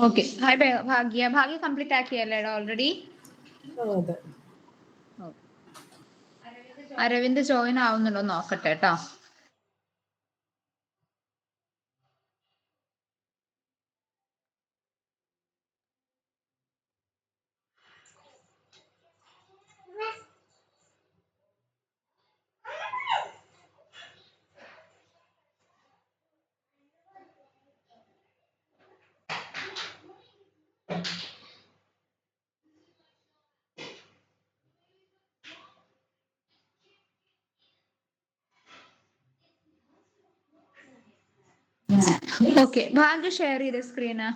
Okay. Hi ഭാഗ്യ. ഭാഗ്യ complete ആക്കിയല്ലേടാ already? അതെ. Aravind join ആവുന്നുണ്ടോ നോക്കട്ടെ കേട്ടോ. ഓക്കെ, ഭാഗ്യ ഷെയർ ചെയ്ത screen.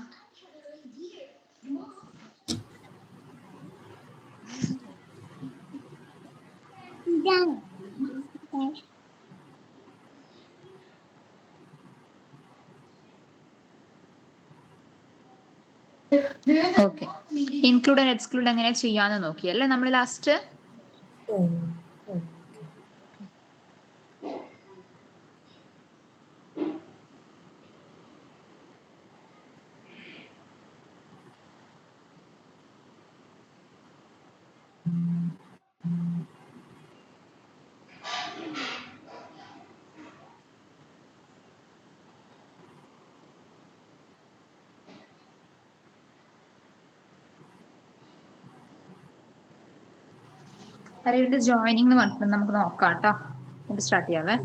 Okay, include and exclude എങ്ങനെ ചെയ്യാന്ന് നോക്കിയല്ലേ നമ്മൾ ലാസ്റ്റ്? അരവിന്ദ് ജോയിനിങ് പറഞ്ഞിട്ട് നമുക്ക് നോക്കാം കേട്ടോ. നമുക്ക് സ്റ്റാർട്ട് ചെയ്യാവേ.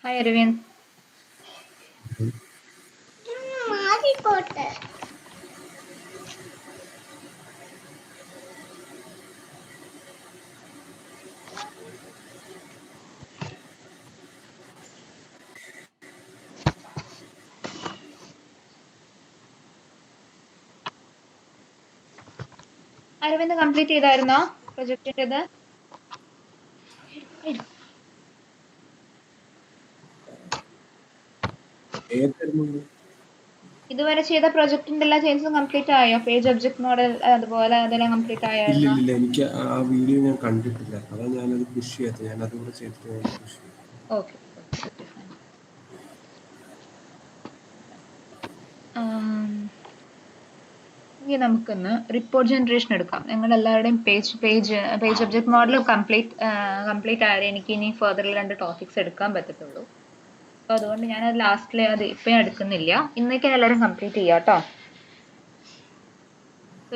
ഹായ് അരവിന്ദ്. അരവിന്ദ് കംപ്ലീറ്റ് ചെയ്തായിരുന്നോ പ്രൊജക്ടിൻ്റെത്? ഇതുവരെ ചെയ്ത പ്രൊജക്ടിന്റെ എല്ലാ ചേഞ്ചസും കംപ്ലീറ്റ് ആയോ? പേജ് ഒബ്ജക്ട് മോഡൽ അതുപോലെ അതെല്ലാം കംപ്ലീറ്റ് ആയായിരുന്നോ? ഇല്ല, എനിക്ക് ആ വീഡിയോ ഞാൻ കണ്ടിട്ടില്ല. അതാ ഞാനത് പുഷ് ചെയ്യാത്തത്. ഞാൻ അതുകൂടെ ചെയ്തിട്ട് പുഷ് ചെയ്യാം. ഓക്കെ. ഇനി നമുക്കൊന്ന് റിപ്പോർട്ട് ജനറേഷൻ എടുക്കാം. നിങ്ങൾ എല്ലാവരുടെയും പേജ് ഒബ്ജക്ട് മോഡൽ കംപ്ലീറ്റ് ആയാലേ എനിക്ക് ഇനി ഫർദർ 2 ടോപ്പിക്സ് എടുക്കാൻ പറ്റത്തുള്ളൂ. അപ്പോൾ അതുകൊണ്ട് ഞാനത് ലാസ്റ്റിൽ അത് ഇപ്പം എടുക്കുന്നില്ല. ഇന്നേക്ക് എല്ലാവരും കംപ്ലീറ്റ് ചെയ്യാം കേട്ടോ.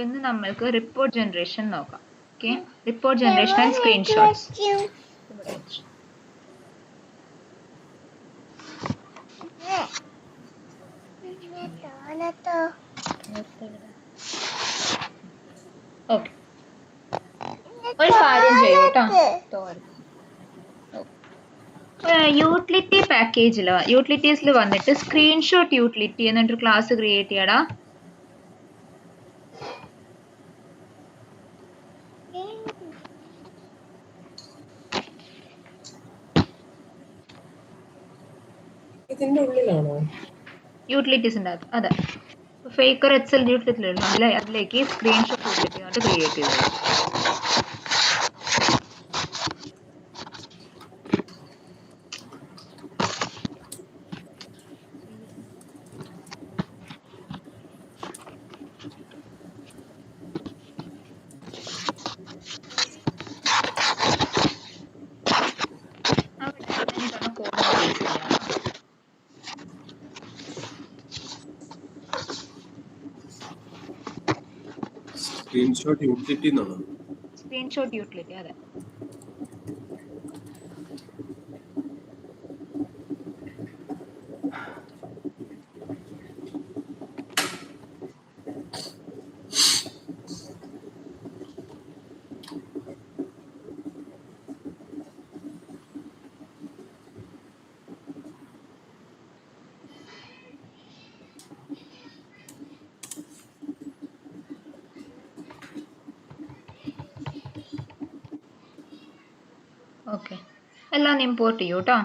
ഇന്ന് നമ്മൾക്ക് റിപ്പോർട്ട് ജനറേഷൻ നോക്കാം. Okay, report generation and screenshots. Okay, ഒരു കാര്യം ചെയ്യൂ കേട്ടോ. യൂട്ടിലിറ്റീസിൽ വന്നിട്ട് സ്ക്രീൻഷോട്ട് യൂട്ടിലിറ്റി എന്നിട്ട് ക്ലാസ് ക്രിയേറ്റ് ചെയ്യടാ. ഇതിന്റെ ഉള്ളിലാണോ യൂട്ടിലിറ്റീസിന്റെ അകത്ത്? അതെ, ഫേക്കർ എക്സൽ യൂട്ടിലിറ്റി അല്ലേ, അതിലേക്ക് സ്ക്രീൻഷോട്ട് യൂട്ടിലിറ്റി ക്രിയേറ്റ് ചെയ്തോളൂ. സ്ക്രീൻഷോട്ട് യൂട്ടിലിറ്റി എന്നാണോ? സ്ക്രീൻഷോട്ട് യൂട്ടിലിറ്റി, അതെ. ഓക്കെ, എല്ലാം ഇമ്പോർട്ട് ചെയ്യൂ കേട്ടോ.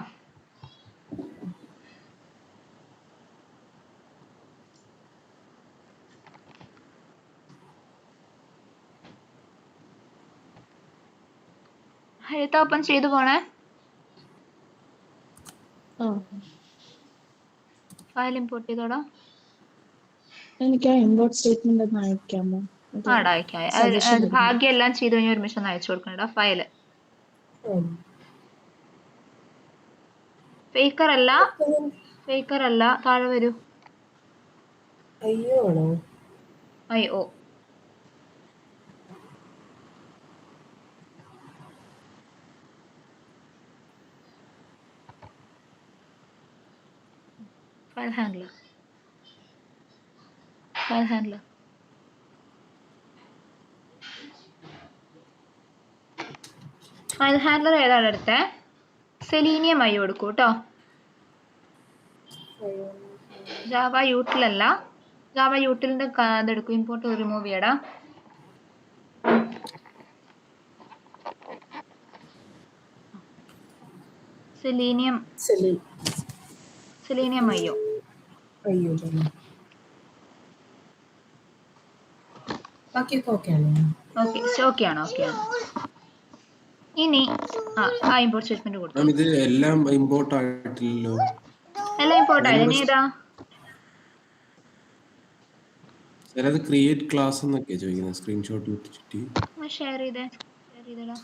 ഹരിത ഓപ്പൺ ചെയ്തു പോണേ. ഫയൽ ഇമ്പോർട്ട് ചെയ്തോടാ. എനിക്ക് ആ ഇമ്പോർട്ട് സ്റ്റേറ്റ്മെന്റ് ഒന്ന് അയക്കാമോ? ആടാ അയക്കാം. ഭാഗ്യം എല്ലാം ചെയ്ത് കഴിഞ്ഞ ഒരുമിഷം ഒന്ന് അയച്ചു കൊടുക്കണടാ ഫയല്. ഫേക്കർ അല്ല, താഴെ വരൂ. അയ്യോ ആണോ? IO. File handler. File handler ഏതാണ് എടുത്തേ? സെലീനിയം IO എടുക്കൂ കേട്ടോ. ജാവ യൂട്ടിലല്ല, ജാവ യൂട്ടിലിന്റെ ഇതെടുക്കും, ഇമ്പോർട്ട് റിമൂവ് ചെയ്യടാ. Selenium IO. അയ്യോ ബാക്കിയൊക്കെ ഓക്കെ ആണോ? ഓക്കെ ആണ്. ഇനി ആ ഇമ്പോർട്ട് സ്റ്റേറ്റ്മെന്റ് കൊടുത്തു. ഇത് എല്ലാം ഇമ്പോർട്ട് ആയിട്ടില്ലല്ലോ. എല്ലാം ഇമ്പോർട്ട് ആയി. ഇനി ഏതാ? ചിലത് ക്രിയേറ്റ് ക്ലാസ് എന്നൊക്കെ ചോദിക്കുന്നത്. സ്ക്രീൻഷോട്ട് യൂട്ടിലിറ്റി ഷെയർ ചെയ്തടാ.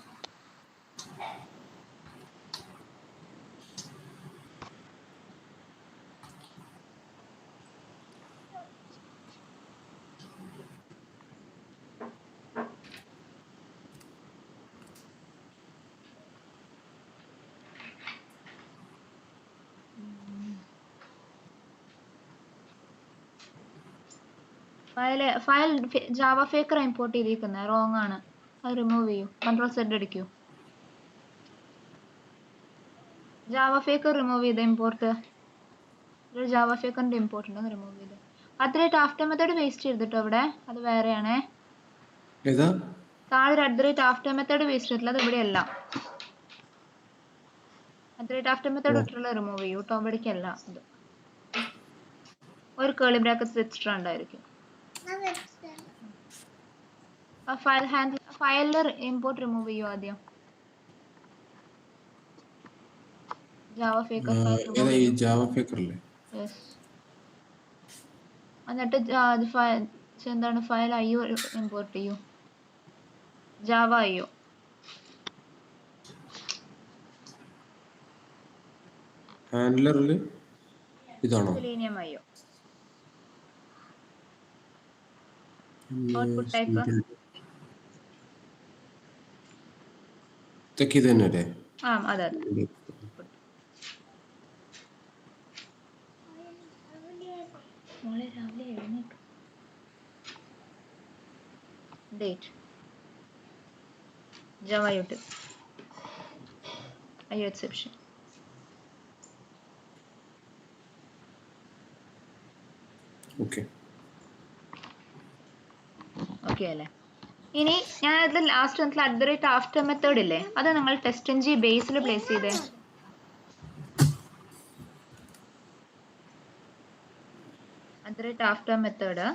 ഫയൽ ജാവ ഫേക്കർ ഇമ്പോർട്ട് ചെയ്തിരിക്കുന്നത് റോങ് ആണ്, അത് റിമൂവ് ചെയ്യൂ. Ctrl+Z അടിക്കൂ. ജാവ ഫേക്കർ റിമൂവ് ചെയ്ത് ഇമ്പോർട്ട്. ജാവ ഫേക്കറിന്റെ ഇമ്പോർട്ട് ഉണ്ട്, റിമൂവ് ചെയ്ത്. @after മെത്തേഡ് വേസ്റ്റ് ചെയ്തിട്ടോ അവിടെ, അത് വേറെയാണേ. താഴെ @after മെത്തേഡ് വേസ്റ്റ് ചെയ്തിട്ടില്ല, അത് ഇവിടെയല്ല. @after മെത്തേഡ് ഇട്ടുള്ള റിമൂവ് ചെയ്യൂ കേട്ടോ, ഇവിടേക്കല്ല. ഇത് ഒരു കേളി ബ്രാക്കറ്റ്സ് എക്സ്ട്രാ ഉണ്ടായിരിക്കും. ഫയലിൽ ഇമ്പോർട്ട് റിമൂവ് ചെയ്യൂ ആദ്യം. ജാവ ഫേക്കർ ഫയൽ റിമൂവ് ചെയ്യൂ. ജാവ ഫേക്കർ അല്ലേ? യെസ്. എന്നിട്ട് എന്താണ് ഫയൽ IO ഇമ്പോർട്ട് ചെയ്യൂ. Java IO. ഹാൻഡ്ലറിൽ ഇതാണോ? Selenium IO. ഔട്ട്പുട്ട് ടൈപ്പ് ഇതൊക്കെ ഇത് തന്നെ അല്ലേ? അതെ. മോളെ രാവിലെ എഴുന്നേറ്റു. Date Java util IO exception. Okay അല്ലേ? ഇനി ഞാൻ അതിൽ ലാസ്റ്റ് @after മെത്തേഡ് ഇല്ലേ, അത് നിങ്ങൾ TestNG ബേസിൽ പ്ലേസ് ചെയ്തേ. @after മെത്തേഡ്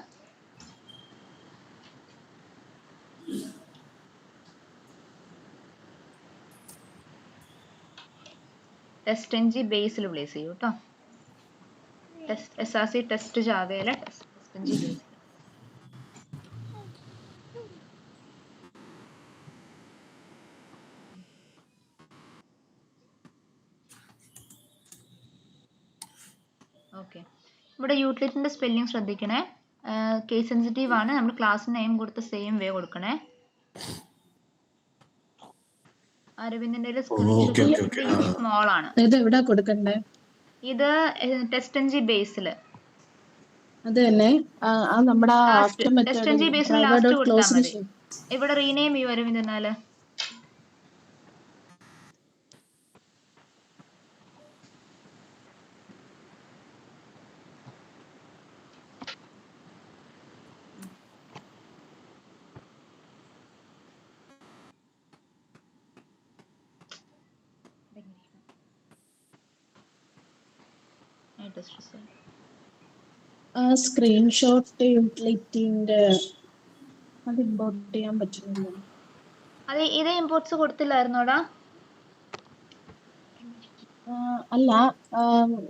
TestNG ബേസിൽ പ്ലേസ് ചെയ്യൂ കേട്ടോ. SRC ടെസ്റ്റ് ജാവയിലെ TestNG ബേസിൽ. ഓക്കെ, ഇവിടെ യൂട്ടിലിറ്റിന്റെ സ്പെല്ലിംഗ് ശ്രദ്ധിക്കണേ. കേസ് സെൻസിറ്റീവ് ആണ്. നമ്മൾ ക്ലാസ് നെയിം കൊടുത്ത സെയിം വേ കൊടുക്കണേ. അരവിന്ദിന്റെ ഓക്കെ സ്ക്രീൻഷോട്ട് ഓക്കെ ഓക്കെ. ആ സ്മോൾ ആണ്. ഇത് എവിടാ കൊടുക്കണ്ടേ? ഇത് ടെസ്റ്റ് എൻ ജി ബേസിൽ അത് തന്നെ നമ്മുടെ ലാസ്റ്റ് ആഫ്റ്റർ ടെസ്റ്റ് എൻ മെത്തേഡ് ജി ബേസിൽ ഡ്രൈവർ ലാസ്റ്റ് ഡോട്ട് കൊടുത്താൽ ക്ലോസിന് മതി. ഇവിടെ റീനെയിം ചെയ്യൂ അരവിന്ദ്. എന്നാല് സ്ക്രീൻഷോട്ട് യൂട്ടിലിറ്റിന്റെ അത് ഇമ്പോർട്ട് ചെയ്യാൻ പറ്റുന്നില്ല. അത് ഇതേ ഇമ്പോർട്ട്സ് കൊടുത്തില്ലായിരുന്നോടാ? അല്ല,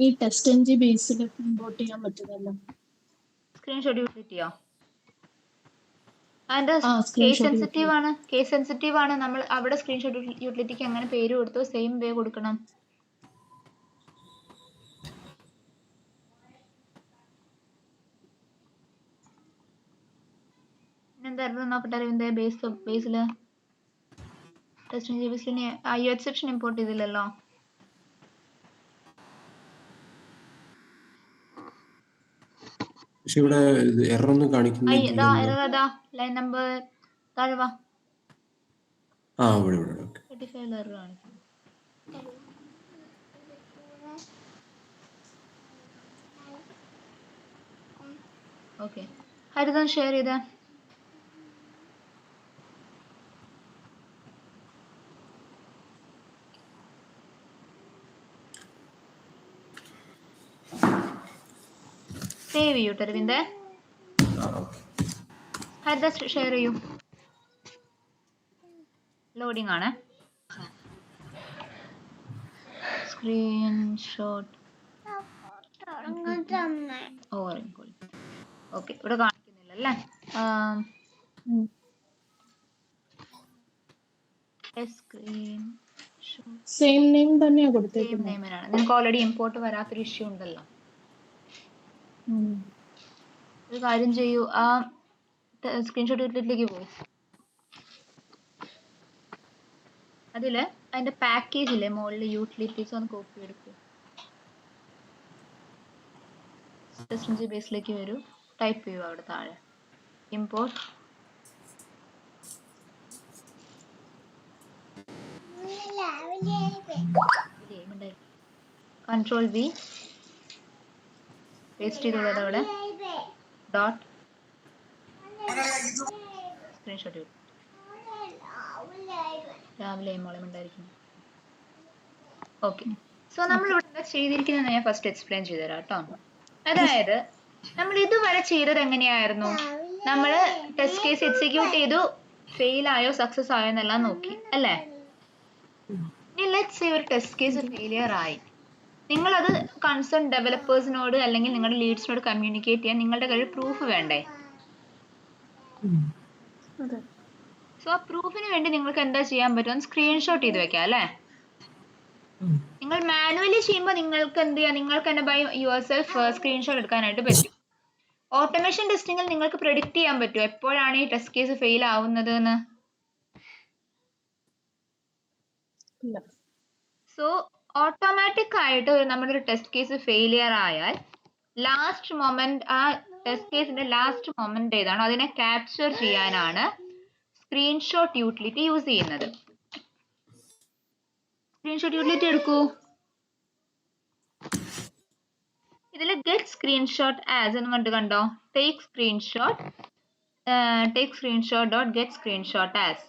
ഈ ടെസ്റ്റ് എൻ ജി ബേസിൽ ഇമ്പോർട്ട് ചെയ്യാൻ പറ്റുന്നില്ല. സ്ക്രീൻഷോട്ട് യൂട്ടിലിറ്റിയോ? അതിന്റെ കേസ് സ്ക്രീൻഷോട്ട് സെൻസിറ്റീവ് യൂട്ടിലിറ്റി. ആണ്. കേസ് സെൻസിറ്റീവ് ആണ്. നമ്മൾ അവിടെ സ്ക്രീൻഷോട്ട് യൂട്ടിലിറ്റിക്ക് അങ്ങനെ പേര് കൊടുത്തു സെയിം വേ കൊടുക്കണം. എന്തായിരുന്നു നോക്കട്ടെ അരവിന്ദ്. ബേസില് ടെസ്റ്റ് ജി ബേസിന് യു എക്സെപ്ഷൻ ഇമ്പോർട്ട് ചെയ്തില്ലല്ലോ. പക്ഷെ ഇവിടെ എറർ ഒന്നും കാണിക്കുന്നില്ലല്ലോ. അതാ ലൈൻ നമ്പർ താഴെ വാ. ആ ഇവിടെ ഇവിടെ ഓക്കെ. 35 എറർ കാണിക്കുന്നു. ഓക്കെ, ഹരിതം ഷെയർ ചെയ്തേ. സേവ് ചെയ്യൂ അരവിന്ദ്. ഹരിത ഷെയർ ചെയ്യൂ. ലോഡിംഗ് ആണ്. സ്ക്രീൻഷോട്ട് ഓക്കെ, ഇവിടെ കാണിക്കുന്നില്ലല്ലേ? സെയിം നെയിം തന്നെയാ സെയിം കൊടുത്തേക്കുന്നത്. നെയിമിനാണ്. നിങ്ങൾക്ക് ഓൾറെഡി ഇമ്പോർട്ട് വരാത്തൊരു ഇഷ്യൂ ഉണ്ടല്ലോ. ഒരു കാര്യം ചെയ്യൂ, ആ സ്ക്രീൻഷോട്ട് യൂട്ടിലിറ്റിയിലേക്ക് പോയി. അതില് അതിന്റെ പാക്കേജ് ഇല്ലേ മുകളിൽ യൂട്ടിലിറ്റീസ് ഒന്ന് കോപ്പി എടുക്കൂ. ടെസ്റ്റ് ജി ബേസിലേക്ക് വരൂ. ടൈപ്പ് ചെയ്യൂ അവിടെ താഴെ ഇമ്പോർട്ട് കൺട്രോൾ വി പേസ്റ്റ് ചെയ്തുള്ളത് അവിടെ ഡോട്ട് സ്ക്രീൻഷോട്ട് ചെയ്തു. രാവിലെ മോളം ഉണ്ടായിരിക്കും. ഓക്കെ, സോ നമ്മൾ ഇവിടെ ചെയ്തിരിക്കുന്നത് ഞാൻ ഫസ്റ്റ് എക്സ്പ്ലെയിൻ ചെയ്തുതരാം കേട്ടോ. അതായത് നമ്മൾ ഇതുവരെ ചെയ്തത് എങ്ങനെയായിരുന്നു? നമ്മൾ ടെസ്റ്റ് കേസ് എക്സിക്യൂട്ട് ചെയ്തു, ഫെയിൽ ആയോ സക്സസ് ആയോ എന്നെല്ലാം നോക്കി അല്ലേ? ഇനി ലെറ്റ്സ് സേ ഒരു ടെസ്റ്റ് കേസ് ഫെയിലിയർ ആയി. നിങ്ങളത് കൺസേൺ ഡെവലപ്പേഴ്സിനോട് അല്ലെങ്കിൽ നിങ്ങളുടെ ലീഡ്സിനോട് കമ്മ്യൂണിക്കേറ്റ് ചെയ്യാൻ നിങ്ങളുടെ കയ്യിൽ പ്രൂഫ് വേണ്ടേ? സോ ആ പ്രൂഫിന് വേണ്ടി നിങ്ങൾക്ക് എന്താ ചെയ്യാൻ പറ്റും? സ്ക്രീൻഷോട്ട് ചെയ്ത് വെക്കാം അല്ലേ? നിങ്ങൾ മാനുവലി ചെയ്യുമ്പോൾ നിങ്ങൾക്ക് എന്ത് ചെയ്യാം? നിങ്ങൾക്ക് തന്നെ ബൈ യുവർ സെൽഫ് സ്ക്രീൻഷോട്ട് എടുക്കാനായിട്ട് പറ്റും. ഓട്ടോമേഷൻ ടെസ്റ്റിംഗിൽ നിങ്ങൾക്ക് പ്രെഡിക്റ്റ് ചെയ്യാൻ പറ്റും എപ്പോഴാണ് ഈ ടെസ്റ്റ് കേസ് ഫെയിൽ ആവുന്നത് എന്ന്. സോ ഓട്ടോമാറ്റിക് ആയിട്ട് നമ്മുടെ ഒരു ടെസ്റ്റ് കേസ് ഫെയിലിയർ ആയാൽ ലാസ്റ്റ് മൊമെന്റ്, ആ ടെസ്റ്റ് കേസിന്റെ ലാസ്റ്റ് മൊമെന്റ് ഏതാണോ അതിനെ ക്യാപ്ചർ ചെയ്യാനാണ് സ്ക്രീൻഷോട്ട് യൂട്ടിലിറ്റി യൂസ് ചെയ്യുന്നത്. സ്ക്രീൻഷോട്ട് യൂട്ടിലിറ്റി എടുക്കൂ. ഇതിൽ ഗെറ്റ് സ്ക്രീൻഷോട്ട് ആസ് എന്ന് കണ്ടു കണ്ടോ? Take screenshot dot get screenshot as.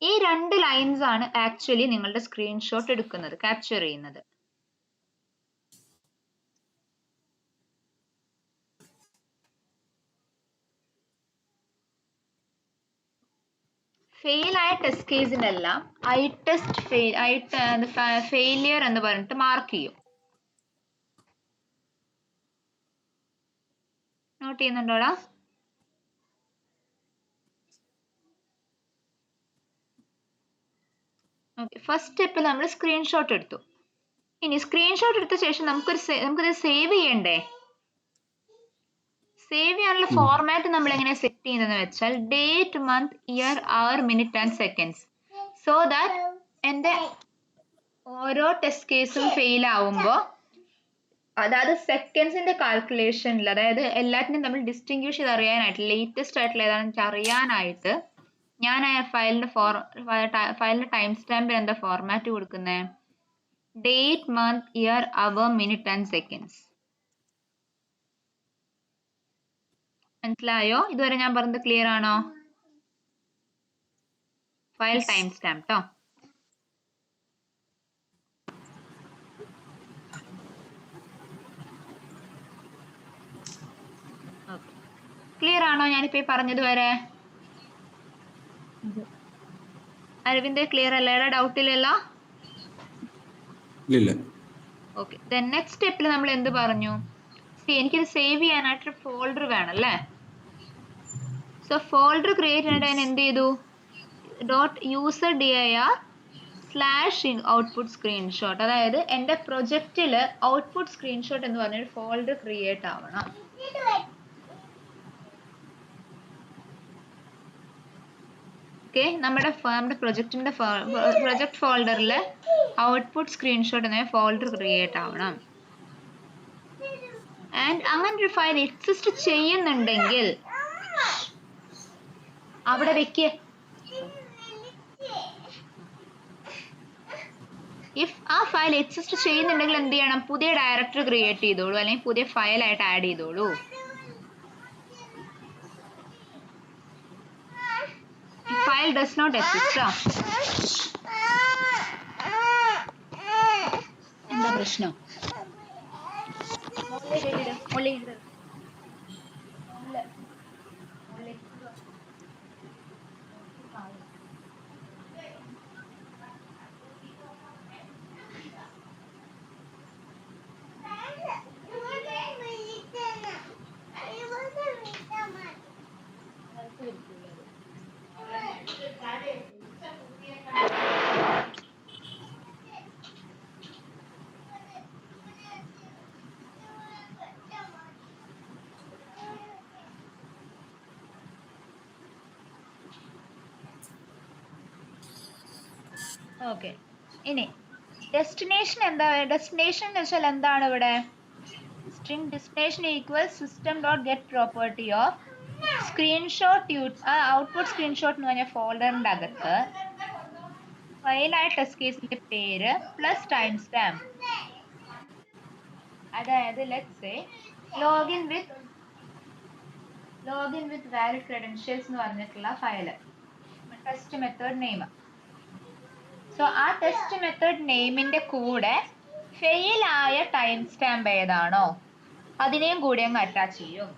ഈ രണ്ട് ലൈൻസ് ആണ് ആക്ച്വലി നിങ്ങളുടെ സ്ക്രീൻഷോട്ട് എടുക്കുന്നത്, ക്യാപ്ചർ ചെയ്യുന്നത്. ഫെയിൽ ആയ ടെസ്റ്റ് കേസിനെല്ലാം ഫെയിലിയർ എന്ന് പറഞ്ഞിട്ട് മാർക്ക് ചെയ്യും. നോട്ട് ചെയ്യുന്നുണ്ടോടാ? ഓക്കെ, ഫസ്റ്റ് സ്റ്റെപ്പിൽ നമ്മൾ സ്ക്രീൻഷോട്ട് എടുത്തു. ഇനി സ്ക്രീൻഷോട്ട് എടുത്ത ശേഷം നമുക്കിത് സേവ് ചെയ്യണ്ടേ? സേവ് ചെയ്യാനുള്ള ഫോർമാറ്റ് നമ്മൾ എങ്ങനെ സെറ്റ് ചെയ്യുന്നതെന്ന് വെച്ചാൽ date, month, year, hour, minute and seconds. So that എൻ്റെ ഓരോ ടെസ്റ്റ് കേസും ഫെയിൽ ആവുമ്പോൾ, അതായത് സെക്കൻഡ്സിന്റെ കാൽക്കുലേഷനിൽ, അതായത് എല്ലാത്തിനും നമ്മൾ ഡിസ്റ്റിങ്ക്വിഷ് ചെയ്ത് അറിയാനായിട്ട്, ലേറ്റസ്റ്റ് ആയിട്ടുള്ള ഏതാണെന്ന് വെച്ചാൽ അറിയാനായിട്ട് ഞാൻ ആ ഫയലിന്റെ ടൈം സ്റ്റാമ്പിൽ എന്താ ഫോർമാറ്റ് കൊടുക്കുന്നത്? Date, month, year, hour, minute and seconds. മനസ്സിലായോ? ഇതുവരെ ഞാൻ പറഞ്ഞത് ക്ലിയർ ആണോ? ഫയൽ ടൈം സ്റ്റാമ്പ് ട്ടോ. ക്ലിയർ ആണോ ഞാനിപ്പോ ഈ പറഞ്ഞത് വരെ? അരവിന്ദ് ക്ലിയർ അല്ലേ? ഡൗട്ട് ഇല്ലല്ലോ? ഇല്ല. ഓക്കെ. ദെൻ നെക്സ്റ്റ് സ്റ്റെപ്പിൽ നമ്മൾ എന്ത് പറഞ്ഞു? എനിക്കിത് സേവ് ചെയ്യാനായിട്ടൊരു ഫോൾഡർ വേണം അല്ലേ? സോ ഫോൾഡർ ക്രിയേറ്റ് ചെയ്യാനായിട്ട് ഞാൻ എന്ത് ചെയ്തു? .user_dir/output screenshot, അതായത് എൻ്റെ പ്രൊജക്റ്റില് ഔട്ട്പുട്ട് സ്ക്രീൻഷോട്ട് എന്ന് പറഞ്ഞൊരു ഫോൾഡർ ക്രിയേറ്റ് ആവണം. ഓക്കെ, നമ്മുടെ പ്രൊജക്റ്റിന്റെ പ്രൊജക്ട് ഫോൾഡറിൽ ഔട്ട്പുട്ട് സ്ക്രീൻഷോട്ട് എന്ന ഫോൾഡർ ക്രിയേറ്റ് ആവണം. ആൻഡ് അങ്ങനെ ഒരു ഫയൽ എക്സിസ്റ്റ് ചെയ്യുന്നുണ്ടെങ്കിൽ അവിടെ വെക്ക്. ഇഫ് ആ ഫയൽ എക്സിസ്റ്റ് ചെയ്യുന്നുണ്ടെങ്കിൽ എന്ത് ചെയ്യണം? പുതിയ ഡയറക്ടറി ക്രിയേറ്റ് ചെയ്തോളൂ, അല്ലെങ്കിൽ പുതിയ ഫയലായിട്ട് ആഡ് ചെയ്തോളൂ. File does not exist. എന്താ പ്രശ്നം? ഓക്കെ, ഇനി ഡെസ്റ്റിനേഷൻ എന്താ? ഡെസ്റ്റിനേഷൻ എന്ന് വെച്ചാൽ എന്താണ് ഇവിടെ? String destination equals system dot get property of screenshot. Output screenshot എന്ന് പറഞ്ഞ ഫോൾഡറിന്റെ അകത്ത് ഫയലായ ടെസ്റ്റ് കേസിന്റെ പേര് പ്ലസ് ടൈം സ്റ്റാമ്പ്. അതായത് let's say login with valid credentials എന്ന് പറഞ്ഞിട്ടുള്ള file, test method name. So ആ ടെസ്റ്റ് മെത്തേഡ് നെയിമിന്റെ കൂടെ ഫെയിൽ ആയ ടൈം സ്റ്റാമ്പ് ഏതാണോ അതിനെയും കൂടി അങ്ങ് അറ്റാച്ച് ചെയ്യും.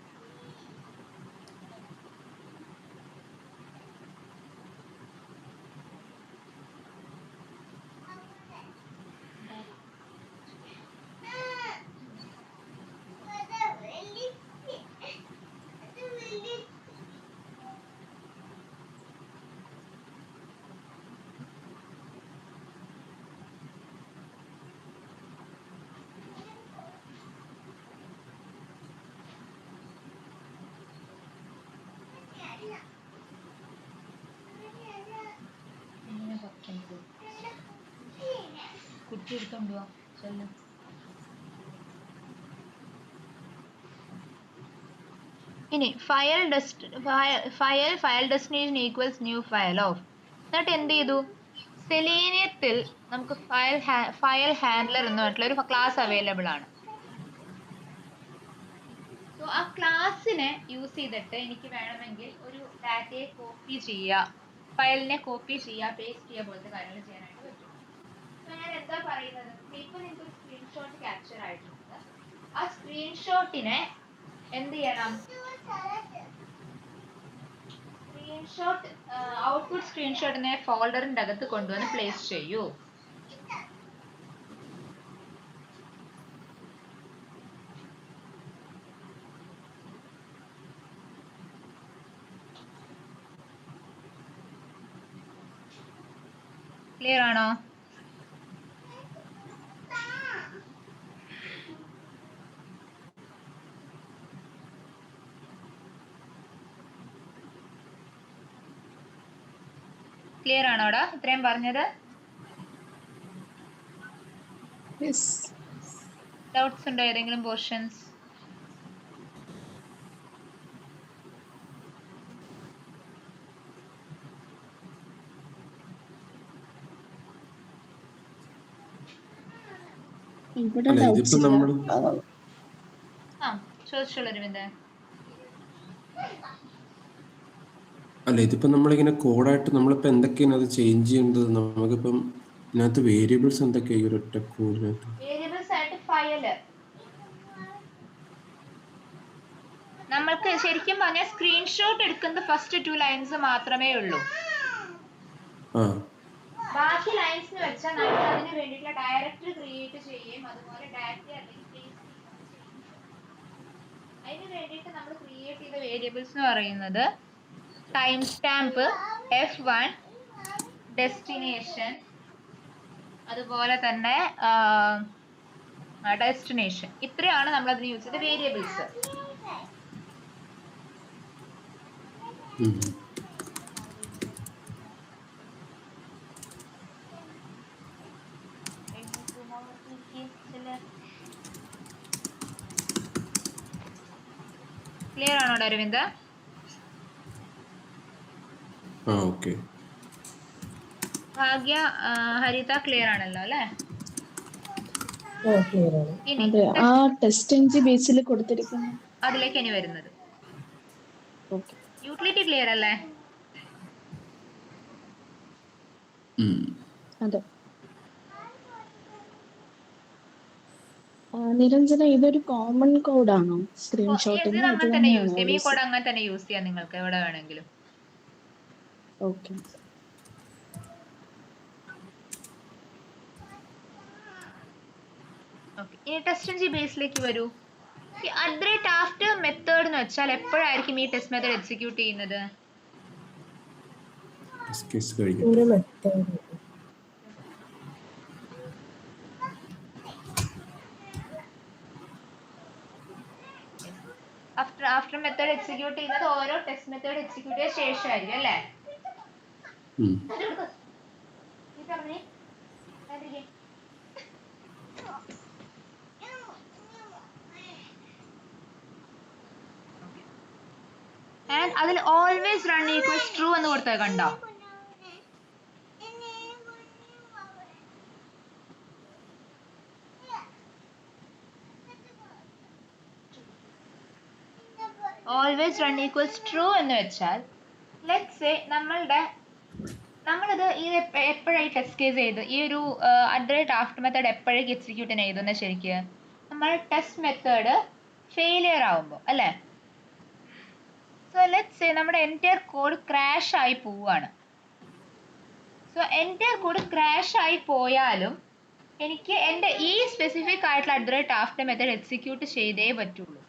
കുട്ടി എടുത്തോണ്ടോ ചെല്ലു. ഇനി file destination equals new file of. എന്നിട്ട് എന്ത് ചെയ്തു? സെലീനിയത്തിൽ നമുക്ക് ഫയൽ ഹാൻഡ്ലർ എന്ന് പറഞ്ഞിട്ടുള്ള ഒരു ക്ലാസ് അവൈലബിൾ ആണ്. സോ ആ ക്ലാസ്സിനെ യൂസ് ചെയ്തിട്ട് എനിക്ക് വേണമെങ്കിൽ ഒരു ഡാറ്റയെ കോപ്പി ചെയ്യുക, ഫയലിനെ കോപ്പി ചെയ്യുക, പേസ്റ്റ് ചെയ്യുക പോലത്തെ കാര്യങ്ങൾ ചെയ്യാനായിട്ട് പറ്റും. സോ ഞാൻ എന്താ പറയുന്നത്? ഇപ്പോൾ നിങ്ങൾക്ക് ഒരു സ്ക്രീൻഷോട്ട് ക്യാപ്ചർ ആയിട്ടുണ്ട്. ആ സ്ക്രീൻഷോട്ടിനെ എന്ത് ചെയ്യണം? ഔട്ട്പുട്ട് സ്ക്രീൻഷോട്ടിനെ ഫോൾഡറിന്റെ അകത്ത് കൊണ്ടുവന്ന് പ്ലേസ് ചെയ്യൂ. ക്ലിയർ ആണോ? ക്ലിയർ ആണോടാ ഇത്രയും പറഞ്ഞത്? യെസ്. ഡൗട്ട്സ് ഉണ്ടോ ഏതെങ്കിലും പോർഷൻസ്? ഇവിടെ അല്ല ഡൗട്ട്സ് ഇതിപ്പോ ഇല്ല. നമ്മൾ ആ ചോദിച്ചോളൂ അരവിന്ദ്. അല്ല ഇതിപ്പോ നമ്മളിങ്ങനെ കോഡായിട്ട് നമ്മളിപ്പോ എന്തൊക്കെയാണ് അത് ചേഞ്ച് ചെയ്യേണ്ടത്? നമുക്കിപ്പം ഇതിനകത്ത് വേരിയബിൾസ് എന്തൊക്കെയാ ഈ ഒരൊറ്റ കോഡിനകത്ത്? വേരിയബിൾസ് ആയിട്ട് ഫയല് നമ്മൾക്ക് ശരിക്കും പറഞ്ഞാൽ സ്ക്രീൻഷോട്ട് എടുക്കുന്ന ഫസ്റ്റ് 2 ലൈൻസ് മാത്രമേ ഉള്ളൂ. ആ ബാക്കി ലൈൻസ് എന്ന് വെച്ചാൽ നമ്മൾ അതിന് വേണ്ടിയിട്ടുള്ള ഡയറക്ടറി ക്രിയേറ്റ് ചെയ്യുകയും അതുപോലെ ഡാറ്റ അല്ലെങ്കിൽ പേസ്റ്റ് ചെയ്യുകയാണ് ചെയ്യുന്നത്. അതിന് വേണ്ടിയിട്ട് നമ്മൾ ക്രിയേറ്റ് ചെയ്ത വേരിയബിൾസ് എന്ന് പറയുന്നത് ടൈം സ്റ്റാമ്പ്, F1, ഡെസ്റ്റിനേഷൻ, അതുപോലെ തന്നെ ഡെസ്റ്റിനേഷൻ. ഇത്രയാണ് നമ്മൾ അതിന് യൂസ് ചെയ്ത വേരിയബിൾസ്. ക്ലിയർ ആണോ അരവിന്ദ്? ആ ഓക്കെ. ഭാഗ്യ, ഹരിത ക്ലിയർ ആണല്ലോ അല്ലേ? ക്ലിയർ ആണ്. ഇനി അതെ, ആ ടെസ്റ്റ് എൻജി ബേസിൽ കൊടുത്തിരിക്കുന്നു. അതിലേക്ക് ഇനി വരുന്നത് ഓക്കെ. യൂട്ടിലിറ്റി ക്ലിയർ അല്ലേ? അതെ. നിരഞ്ജന, ഇതൊരു കോമൺ കോഡാണോ സ്ക്രീൻഷോട്ടിന്? ഇത് ഇത് അങ്ങനെ തന്നെ യൂസ് തന്നെയാണോ ചെയ്യാം. ഈ യൂസ്? കോഡ് അങ്ങനെ തന്നെ യൂസ് ചെയ്യാം നിങ്ങൾക്ക് എവിടെ വേണമെങ്കിലും. ഓക്കെ. ഓക്കെ, ഇനി ടെസ്റ്റ് എൻജി ബേസിലേക്ക് വരൂ. ഈ അഡ്രേറ്റ് ആഫ്റ്റർ മെത്തേഡ് എന്ന് വെച്ചാൽ എപ്പോഴായിരിക്കും ഈ ടെസ്റ്റ് മെത്തേഡ് എക്സിക്യൂട്ട് ചെയ്യുന്നത്? ഒരു മെത്തേഡ് ആഫ്റ്റർ മെത്തേഡ് എക്സിക്യൂട്ട് ചെയ്യുന്നത് ഓരോ ടെസ്റ്റ് മെത്തേഡ് എക്സിക്യൂട്ട് ചെയ്ത ശേഷമായിരിക്കും അല്ലേ? ആൻഡ് അതിൽ ഓൾവേസ് റൺ ഈക്വൽസ് ട്രൂ എന്ന് കൊടുത്തത് കണ്ടോ? ഓൾവേസ് റൺ ഈക്വൽസ് ട്രൂ എന്ന് വെച്ചാൽ ലെറ്റ്സ് സേ നമ്മളിത് ഈ എപ്പോഴായി ടെസ്റ്റ് കേസ് ചെയ്ത് ഈ ഒരു അഡ്രേറ്റ് ആഫ്റ്റർ മെത്തേഡ് എപ്പോഴേക്ക് എക്സിക്യൂട്ട് ചെയ്തെന്ന് ശരിക്ക് നമ്മൾ ടെസ്റ്റ് മെത്തേഡ് ഫെയിലിയർ ആവുമ്പോൾ അല്ലേ? സോ ലെറ്റ്സ് സേ നമ്മുടെ എൻറ്റയർ കോഡ് ക്രാഷ് ആയി പോവാണ്. സോ എൻറ്റയർ കോഡ് ക്രാഷ് ആയി പോയാലും എനിക്ക് എൻ്റെ ഈ സ്പെസിഫിക് ആയിട്ടുള്ള അഡ്രേറ്റ് ആഫ്റ്റർ മെത്തേഡ് എക്സിക്യൂട്ട് ചെയ്തേ പറ്റുള്ളൂ.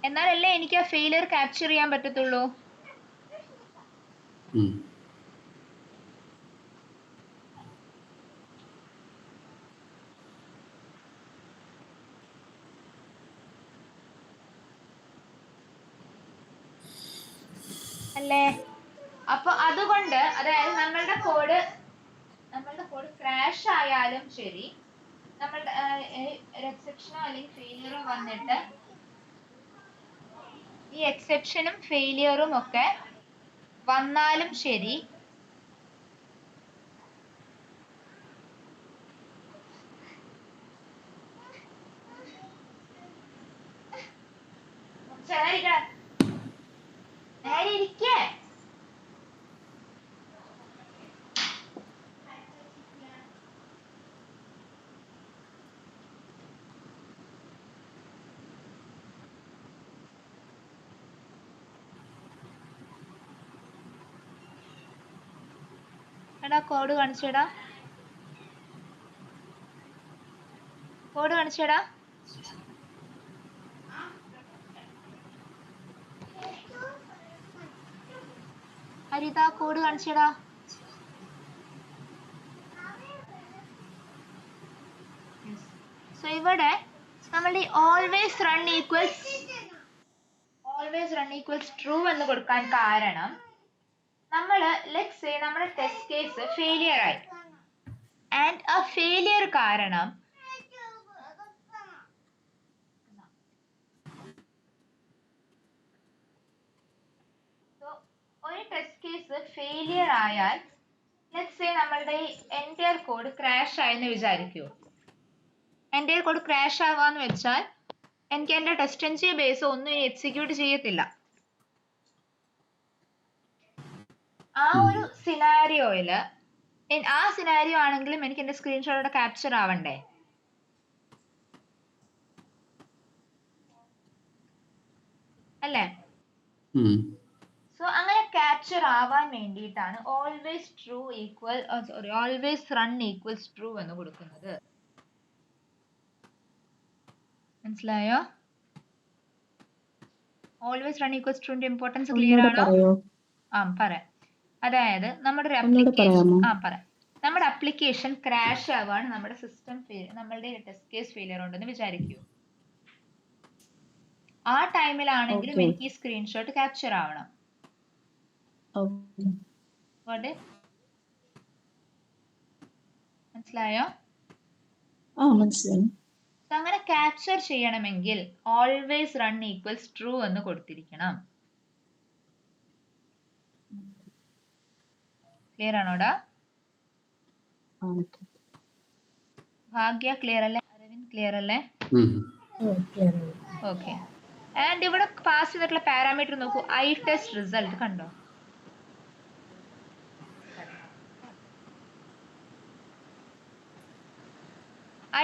എന്നാലല്ലേ എനിക്ക് ആ ഫെയിലിയർ ക്യാപ്ചർ ചെയ്യാൻ പറ്റത്തുള്ളൂ. അല്ലേ? അപ്പൊ അതുകൊണ്ട് അതായത് നമ്മളുടെ കോഡ് ക്രാഷ് ആയാലും ശരി, നമ്മളുടെ എക്സെപ്ഷനോ അല്ലെങ്കിൽ ഫെയിലിയറോ വന്നിട്ട് ഈ എക്സെപ്ഷനും ഫെയിലിയറും ഒക്കെ വന്നാലും ശരി, എടാ കോഡ് കാണിച്ചേടാ, കോഡ് കാണിച്ചേടാ. ഹരിത കോഡ് കാണിച്ചേടാ. സോ ഇവിടെ നമ്മൾ ഈ ഓൾവേസ് റൺ ഈക്വൽസ് ട്രൂ എന്ന് കൊടുക്കാൻ കാരണം നമ്മള് ലെറ്റ്സ് സേ നമ്മുടെ ടെസ്റ്റ് കേസ് ഫെയിലിയർ ആയി ആൻഡ് ആ ഫെയിലിയർ കാരണം ഒരു ടെസ്റ്റ് കേസ് ഫെയിലിയർ ആയാൽ ലെറ്റ്സ് സേ നമ്മളുടെ ഈ എൻറ്റയർ കോഡ് ക്രാഷ് ആയെന്ന് വിചാരിക്കൂ. എൻറ്റയർ കോഡ് ക്രാഷ് ആവാന്ന് വെച്ചാൽ എനിക്ക് എൻ്റെ ടെസ്റ്റ് എൻജി ബേസ് ഒന്നും ഇനി എക്സിക്യൂട്ട് ചെയ്യത്തില്ല. ആ ഒരു സിനാരിയോയില് ആ സിനാരിയോ ആണെങ്കിലും എനിക്ക് എന്റെ സ്ക്രീൻഷോട്ടോടെ ക്യാപ്ചർ ആവണ്ടേ? അല്ലേ? സോ അങ്ങനെ ക്യാപ്ചർ ആവാൻ വേണ്ടിയിട്ടാണ് always true equal always run equals true എന്ന് കൊടുക്കുന്നത്. മനസ്സിലായോ? ഓൾവേസ് റൺ ഈക്വൽസ് ട്രൂന്റെ ഇമ്പോർട്ടൻസ് ക്ലിയർ ആണോ? പറയാം. അതായത് നമ്മുടെ ഒരു അപ്ലിക്കേഷൻ നമ്മുടെ അപ്ലിക്കേഷൻ ക്രാഷ് ആവാണ്, നമ്മുടെ സിസ്റ്റം നമ്മളുടെ ടെസ്റ്റ് കേസ് ഫെയിലിയർ ഉണ്ടെന്ന് വിചാരിക്കൂ. ആ ടൈമിലാണെങ്കിലും എനിക്ക് ഈ സ്ക്രീൻഷോട്ട് ക്യാപ്ചർ ആവണം. മനസ്സിലായോ? മനസ്സിലായി. അങ്ങനെ ക്യാപ്ചർ ചെയ്യണമെങ്കിൽ ഓൾവേസ് റൺ ഈക്വൽസ് ട്രൂ എന്ന് കൊടുത്തിരിക്കണം. ക്ലിയർ ആണോടാ? ഭാഗ്യ ക്ലിയർ അല്ലേ? അരവിന്ദ് ക്ലിയർ അല്ലേ? ഓക്കെ. ആൻഡ് ഇവിടെ പാസ് ചെയ്തിട്ടുള്ള പാരാമീറ്റർ നോക്കൂ. ഐ ടെസ്റ്റ് റിസൾട്ട് കണ്ടോ?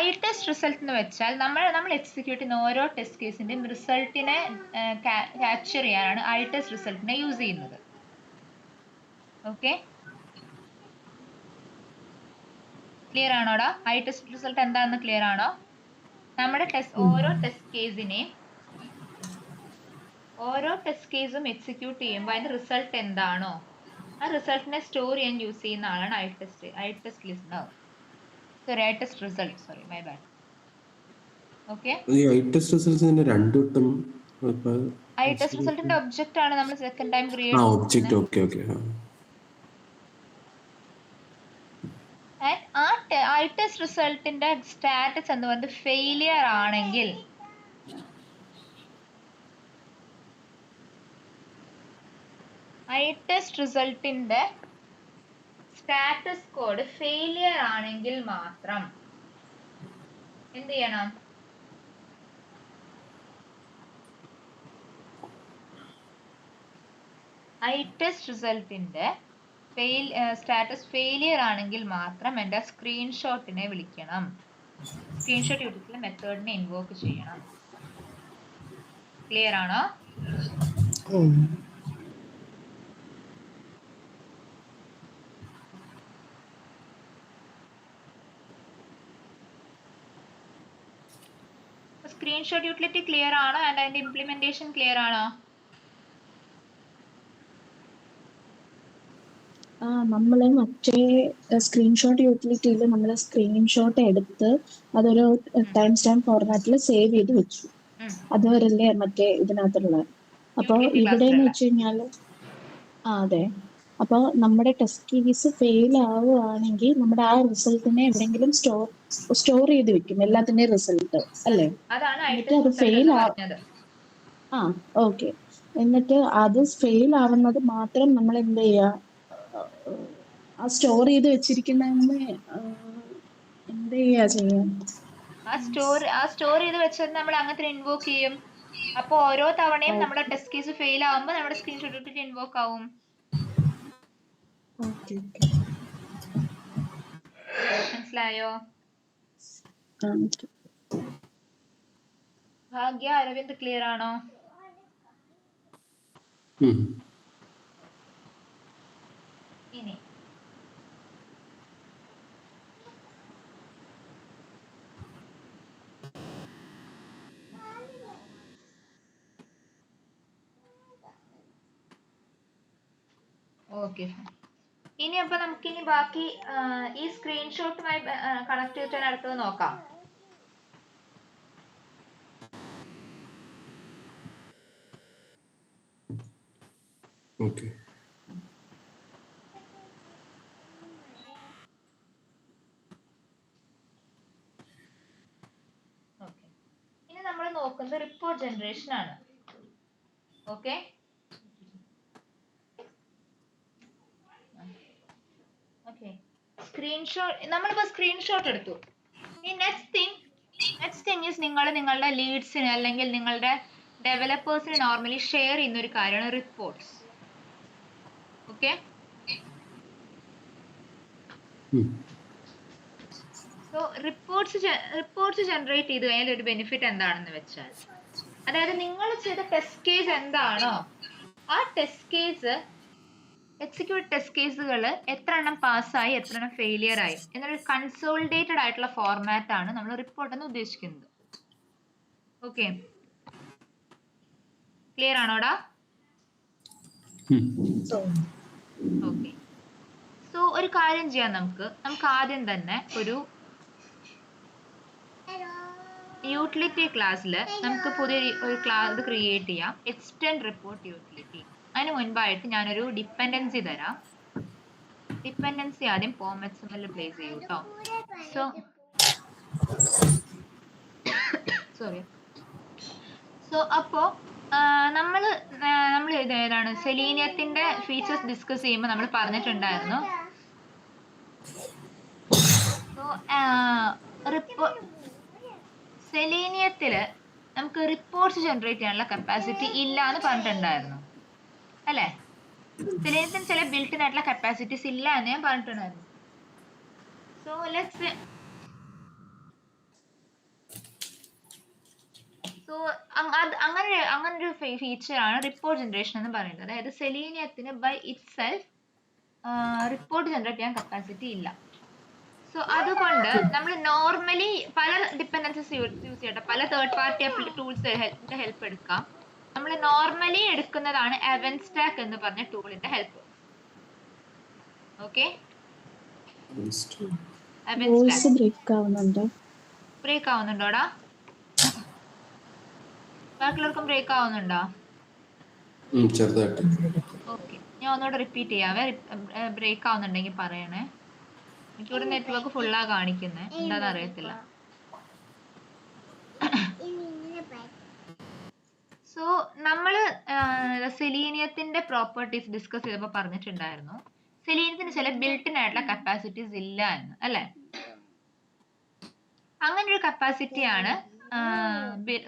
ഐ ടെസ്റ്റ് റിസൾട്ട് എന്ന് വെച്ചാൽ നമ്മൾ എക്സിക്യൂട്ട് ചെയ്യുന്ന ഓരോ ടെസ്റ്റ് കേസിന്റെയും റിസൾട്ടിനെ ക്യാപ്ചർ ചെയ്യാനാണ് ഐ ടെസ്റ്റ് റിസൾട്ടിനെ യൂസ് ചെയ്യുന്നത്. ഓക്കെ, ക്ലിയർ ആണോടാ? ഐ ടെസ്റ്റ് റിസൾട്ട് എന്താണെന്ന് ക്ലിയർ ആണോ? നമ്മുടെ ഓരോ ടെസ്റ്റ് കേസും എക്സിക്യൂട്ട് ചെയ്യുമ്പോൾ അതിന്റെ റിസൾട്ട് എന്താണോ ആ റിസൾട്ടിനെ സ്റ്റോർ ചെയ്യാൻ യൂസ് ചെയ്യുന്ന ആളാണ് I test listener. Sorry, I test result, sorry, my bad. Okay, I test റിസൾട്ടിന്റെ രണ്ട് വട്ടം ഐ ടെസ്റ്റ് റിസൾട്ടിന്റെ ഒബ്ജക്റ്റ് ആണ് നമ്മൾ second time create object. Okay okay. I test റിസൾട്ടിന്റെ സ്റ്റാറ്റസ് എന്ന് പറയുന്നത് ഫെയിലിയർ ആണെങ്കിൽ ഐ ടെസ്റ്റ് റിസൾട്ടിന്റെ സ്റ്റാറ്റസ് കോഡ് ഫെയിലിയർ ആണെങ്കിൽ മാത്രം എന്ത് ചെയ്യണം? ഐ ടെസ്റ്റ് റിസൾട്ടിന്റെ സ്റ്റാറ്റസ് ഫെയിലിയർ ആണെങ്കിൽ മാത്രം എൻ്റെ സ്ക്രീൻഷോട്ടിനെ വിളിക്കണം. സ്ക്രീൻഷോട്ട് യൂട്ടിലെ മെത്തേഡിനെ ഇൻവോക്ക് ചെയ്യണം. ക്ലിയർ ആണോ? സ്ക്രീൻഷോട്ട് യൂട്ടിലിറ്റി ക്ലിയർ ആണോ? ആൻഡ് അതിന്റെ ഇംപ്ലിമെന്റേഷൻ ക്ലിയർ ആണോ? നമ്മള് മറ്റേ സ്ക്രീൻഷോട്ട് യൂട്ടിലിറ്റിയിൽ നമ്മൾ സ്ക്രീൻഷോട്ട് എടുത്ത് അതൊരു ടൈം സ്റ്റാമ്പ് ഫോർമാറ്റിൽ സേവ് ചെയ്ത് വെച്ചു. അതുവരല്ലേ മറ്റേ ഇതിനകത്തുള്ള. അപ്പൊ ഇവിടെന്ന് വെച്ച് കഴിഞ്ഞാല് അതെ, അപ്പൊ നമ്മുടെ ടെസ്റ്റ് കേസ് ഫെയിൽ ആവുകയാണെങ്കിൽ നമ്മുടെ ആ റിസൾട്ടിനെ എവിടെയെങ്കിലും സ്റ്റോർ ചെയ്ത് വെക്കും, എല്ലാത്തിന്റെയും റിസൾട്ട് അല്ലേ? എന്നിട്ട് അത് ഫെയിൽ ഓക്കെ, എന്നിട്ട് അത് ഫെയിൽ ആവുന്നത് മാത്രം നമ്മൾ എന്ത് ചെയ്യാ, ആ സ്റ്റോർ ചെയ്ത് വെച്ചിരിക്കുന്നതെന്ന് എന്ത് ചെയ്യാ ചെയ്യാം? ആ സ്റ്റോർ ചെയ്ത് വെച്ചത് നമ്മൾ അങ്ങനെ ഇൻവോക്ക് ചെയ്യും. അപ്പൊ ഓരോ തവണയും നമ്മുടെ ടെസ്റ്റ് കേസ് ഫെയിൽ ആവുമ്പോൾ നമ്മുടെ സ്ക്രീൻഷോട്ട് ഇട്ടിട്ട് ഇൻവോക്ക് ആവും. മനസ്സിലായോ? ഭാഗ്യ, അരവിന്ദ് ക്ലിയർ ആണോ? ഇനി ഓക്കെ, ഇനി അപ്പൊ നമുക്കിനി ബാക്കി ഈ സ്ക്രീൻഷോട്ടുമായി കണക്ട് ചെയ്തിട്ട് അടുത്തത് നോക്കാം. ഓക്കെ. നോക്കുന്നത് റിപ്പോർട്ട് ജനറേഷൻ ആണ്. Okay, okay. സ്ക്രീൻഷോട്ട്, നമ്മളിപ്പോ സ്ക്രീൻഷോട്ട് എടുത്തു. ഈ നെക്സ്റ്റ് തിങ് ഈസ് നിങ്ങൾ നിങ്ങളുടെ ലീഡ്സിന് അല്ലെങ്കിൽ നിങ്ങളുടെ ഡെവലപ്പേഴ്സിന് നോർമലി ഷെയർ ചെയ്യുന്ന ഒരു കാര്യമാണ് reports. Okay, so reports generate ചെയ്ത് കഴിഞ്ഞാൽ ഒരു ബെനിഫിറ്റ് എന്താണെന്ന് വെച്ചാൽ, അതായത് നിങ്ങൾ ചെയ്ത ടെസ്റ്റ് കേസ് എന്താണോ ആ ടെസ്റ്റ് കേസ്, എക്സിക്യൂട്ട് ടെസ്റ്റ് കേസുകൾ എത്ര എണ്ണം പാസ്സായി എത്ര എണ്ണം ഫെയിലിയർ ആയി എന്നൊരു കൺസോളിഡേറ്റഡ് ആയിട്ടുള്ള ഫോർമാറ്റ് ആണ് നമ്മൾ റിപ്പോർട്ട് എന്ന് ഉദ്ദേശിക്കുന്നത്. ഓക്കെ, ക്ലിയർ ആണോടാ? ഓക്കെ, സോ ഒരു കാര്യം ചെയ്യാം, നമുക്ക് ആദ്യം തന്നെ ഒരു യൂട്ടിലിറ്റി ക്ലാസ്സിൽ നമുക്ക് ഒരു ക്ലാസ് ക്രിയേറ്റ് ചെയ്യാം, എക്സ്റ്റെൻഡ് റിപ്പോർട്ട് യൂട്ടിലിറ്റി. അതിന് മുൻപായിട്ട് ഞാനൊരു ഡിപ്പെൻഡൻസി തരാം. ഡിപ്പെൻഡൻസി ആദ്യം POM-XML പ്ലേസ് ചെയ്യൂ കേട്ടോ. സോ അപ്പോൾ നമ്മൾ ഏതാണ് സെലീനിയത്തിന്റെ ഫീച്ചേഴ്സ് ഡിസ്കസ് ചെയ്യുമ്പോൾ നമ്മൾ പറഞ്ഞിട്ടുണ്ടായിരുന്നു. സോ സെലീനിയത്തിൽ നമുക്ക് റിപ്പോർട്ട്സ് ജനറേറ്റ് ചെയ്യാനുള്ള കപ്പാസിറ്റി ഇല്ല എന്ന് പറഞ്ഞിട്ടുണ്ടായിരുന്നു അല്ലേ? സെലീനിയത്തിന് ചില ബിൽറ്റ് ആയിട്ടുള്ള കപ്പാസിറ്റീസ് ഇല്ല എന്ന് ഞാൻ പറഞ്ഞിട്ടുണ്ടായിരുന്നു. സോ അങ്ങനൊരു ഫീച്ചറാണ് റിപ്പോർട്ട് ജനറേഷൻ എന്ന് പറയുന്നത്. അതായത് സെലീനിയത്തിന് by itself report generate ചെയ്യാൻ കപ്പാസിറ്റി ഇല്ല. സോ അതുകൊണ്ട് നമ്മൾ നോർമലി പല ഡിപ്പെൻഡൻസീസ് യൂസ് ചെയ്യട്ടെ, പല തേർഡ് പാർട്ടി ടൂൾസ് ഹെൽപ്പ് എടുക്കാം. നമ്മൾ നോർമലി എടുക്കുന്നതാണ് അവൻസ്റ്റാക്ക് എന്ന് പറഞ്ഞ ടൂളിന്റെ ഹെൽപ്പ്. ഓക്കെ, ബ്രേക്ക് ആവുന്നുണ്ടോടാ? ബാക്കിയുള്ളവർക്കും ബ്രേക്ക് ആവുന്നുണ്ടോ? ഓക്കെ, ഞാൻ ഒന്നുകൂടെ റിപ്പീറ്റ് ചെയ്യാവേ. ബ്രേക്ക് ആവുന്നുണ്ടെങ്കിൽ പറയണേ. എനിക്കിവിടെ നെറ്റ്വർക്ക് ഫുള്ളാ കാണിക്കുന്നത്, എന്താണെന്ന് അറിയത്തില്ല. സോ നമ്മൾ സെലീനിയത്തിന്റെ പ്രോപ്പർട്ടീസ് ഡിസ്കസ് ചെയ്തപ്പോൾ പറഞ്ഞിട്ടുണ്ടായിരുന്നു സെലീനിയത്തിന് ചില ബിൽട്ടിൻ ആയിട്ടുള്ള കപ്പാസിറ്റീസ് ഇല്ല എന്ന്, അല്ലേ? അങ്ങനെ ഒരു കപ്പാസിറ്റിയാണ്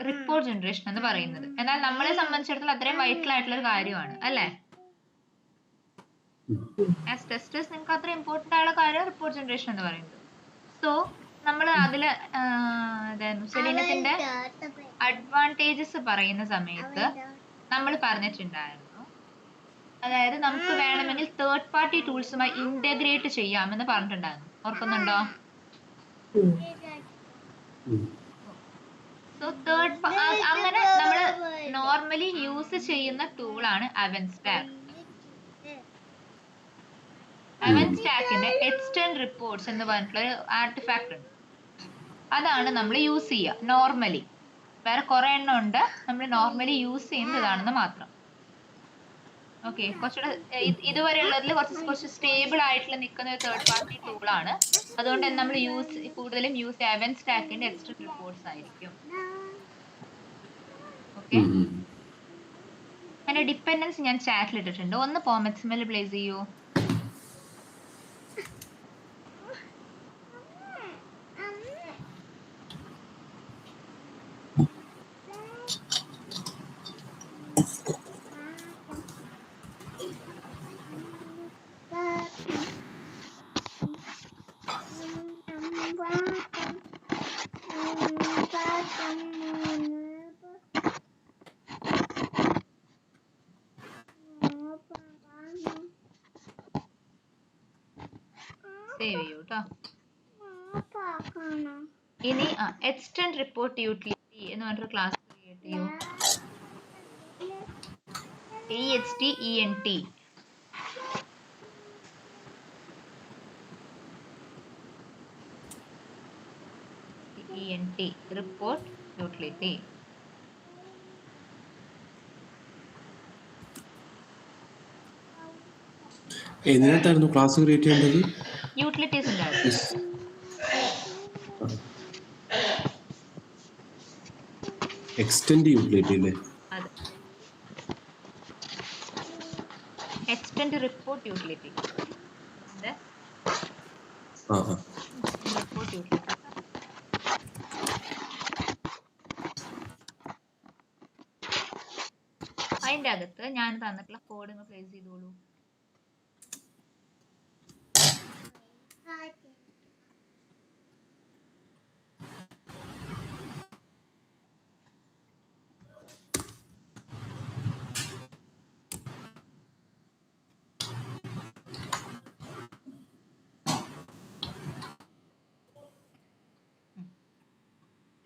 റിപ്പോർട്ട് ജനറേഷൻ എന്ന് പറയുന്നത്. എന്നാൽ നമ്മളെ സംബന്ധിച്ചിടത്തോളം അത്രയും വൈറ്റൽ ആയിട്ടുള്ള ഒരു കാര്യമാണ്, അല്ലേ? ആസ് ടെസ്റ്റേഴ്സ് നിങ്ങൾക്ക് അത്ര ഇമ്പോർട്ടന്റ് ആയുള്ള കാര്യമാണ് റിപ്പോർട്ട് ജനറേഷൻ എന്ന് പറയുന്നത്. സോ നമ്മൾ അതില് സെലീനിയത്തിന്റെ അഡ്വാൻറ്റേജസ് പറയുന്ന സമയത്ത് നമ്മൾ പറഞ്ഞിട്ടുണ്ടായിരുന്നു, അതായത് നമുക്ക് വേണമെങ്കിൽ തേർഡ് പാർട്ടി ടൂൾസുമായി ഇന്റഗ്രേറ്റ് ചെയ്യാമെന്ന് പറഞ്ഞിട്ടുണ്ടായിരുന്നു. ഓർക്കുന്നുണ്ടോ? സോ അങ്ങനെ നമ്മൾ നോർമലി യൂസ് ചെയ്യുന്ന ടൂളാണ് അവൻസ്റ്റാക്ക്. അവൻസ്റ്റാക്കിന്റെ എക്സ്റ്റെൻഡ് റിപ്പോർട്ട്സ് എന്ന് പറഞ്ഞിട്ടുള്ള ഒരു ആർട്ടിഫാക്ട് ഉണ്ട്. അതാണ് നമ്മൾ യൂസ് ചെയ്യുക നോർമലി. വേറെ കുറെ എണ്ണം ഉണ്ട്, നമ്മൾ നോർമലി യൂസ് ചെയ്യുന്നതാണെന്ന് മാത്രം. ഓക്കെ, കുറച്ചുകൂടെ ഇതുവരെയുള്ളതിൽ കുറച്ച് സ്റ്റേബിൾ ആയിട്ടുള്ള നിൽക്കുന്ന ഒരു തേർഡ് പാർട്ടി ടൂളാണ്. അതുകൊണ്ട് നമ്മൾ കൂടുതലും യൂസ് അവൻസ്റ്റാക്കിന്റെ എക്സ്റ്റെൻഡ് റിപ്പോർട്ട്സ് ആയിരിക്കും. ഓക്കെ, അതിന്റെ ഡിപ്പെൻഡൻസ് ഞാൻ ചാറ്റിൽ ഇട്ടിട്ടുണ്ട്, ഒന്ന് POM-XML പ്ലേസ് ചെയ്യൂ. സേവ് ചെയ്യൂ കേട്ടോ. ഇനി എക്സ്റ്റെൻഡ് റിപ്പോർട്ട് യൂട്ടിലിറ്റി എന്ന് പറഞ്ഞൊരു ക്ലാസ് ക്രിയേറ്റ് ചെയ്യൂ. EXTENT. Report utility. എന്തിനായിട്ടായിരുന്നു ക്ലാസ് ക്രിയേറ്റ് ചെയ്യേണ്ടത്? യൂട്ടിലിറ്റീസ് ഉണ്ടായിരുന്നു. എക്സ്റ്റെൻഡ് യൂട്ടിലിറ്റി അല്ലേ? അതെ, എക്സ്റ്റെൻഡ് റിപ്പോർട്ട് യൂട്ടിലിറ്റി. ആ ആ റിപ്പോർട്ട് യൂട്ടിലിറ്റി. അതിൻ്റെ അകത്ത് ഞാൻ തന്നിട്ടുള്ള കോഡ് നിങ്ങൾ പ്ലേസ് ചെയ്തോളൂ.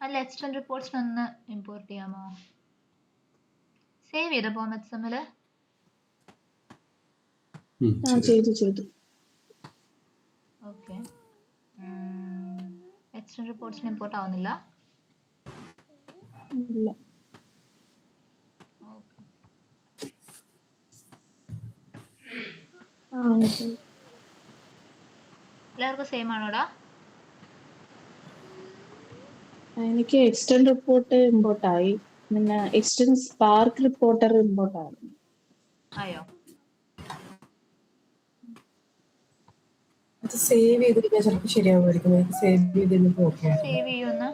അല്ല, എക്സ്റ്റെൻഡ് റിപ്പോർട്ട്സിനൊന്ന് ഇമ്പോർട്ട് ചെയ്യാമോ? സേവ് ചെയ്ത ഫോർമാറ്റ് തമ്മില് ചെയ്തു. ഓക്കെ. എക്സ്റ്റെൻഡ് റിപ്പോർട്ട്സിന് ഇമ്പോർട്ട് ആവുന്നില്ല. ഇല്ല. ഓക്കെ. എല്ലാവർക്കും സെയിം ആണോടാ? എനിക്ക് എക്സ്റ്റെൻഡ് റിപ്പോർട്ട് ഇമ്പോർട്ട് ആയി, പിന്നെ എക്സ്റ്റെൻഡ് സ്പാർക്ക് റിപ്പോർട്ടർ ഇമ്പോർട്ട് ആയി. ആയോ? അത് സേവ് ചെയ്ത് കഴിഞ്ഞാൽ ചിലപ്പോൾ ശരിയാവുമായിരിക്കും. സേവ് ചെയ്ത് ഓക്കെ. സേവ് ചെയ്യുമെന്ന്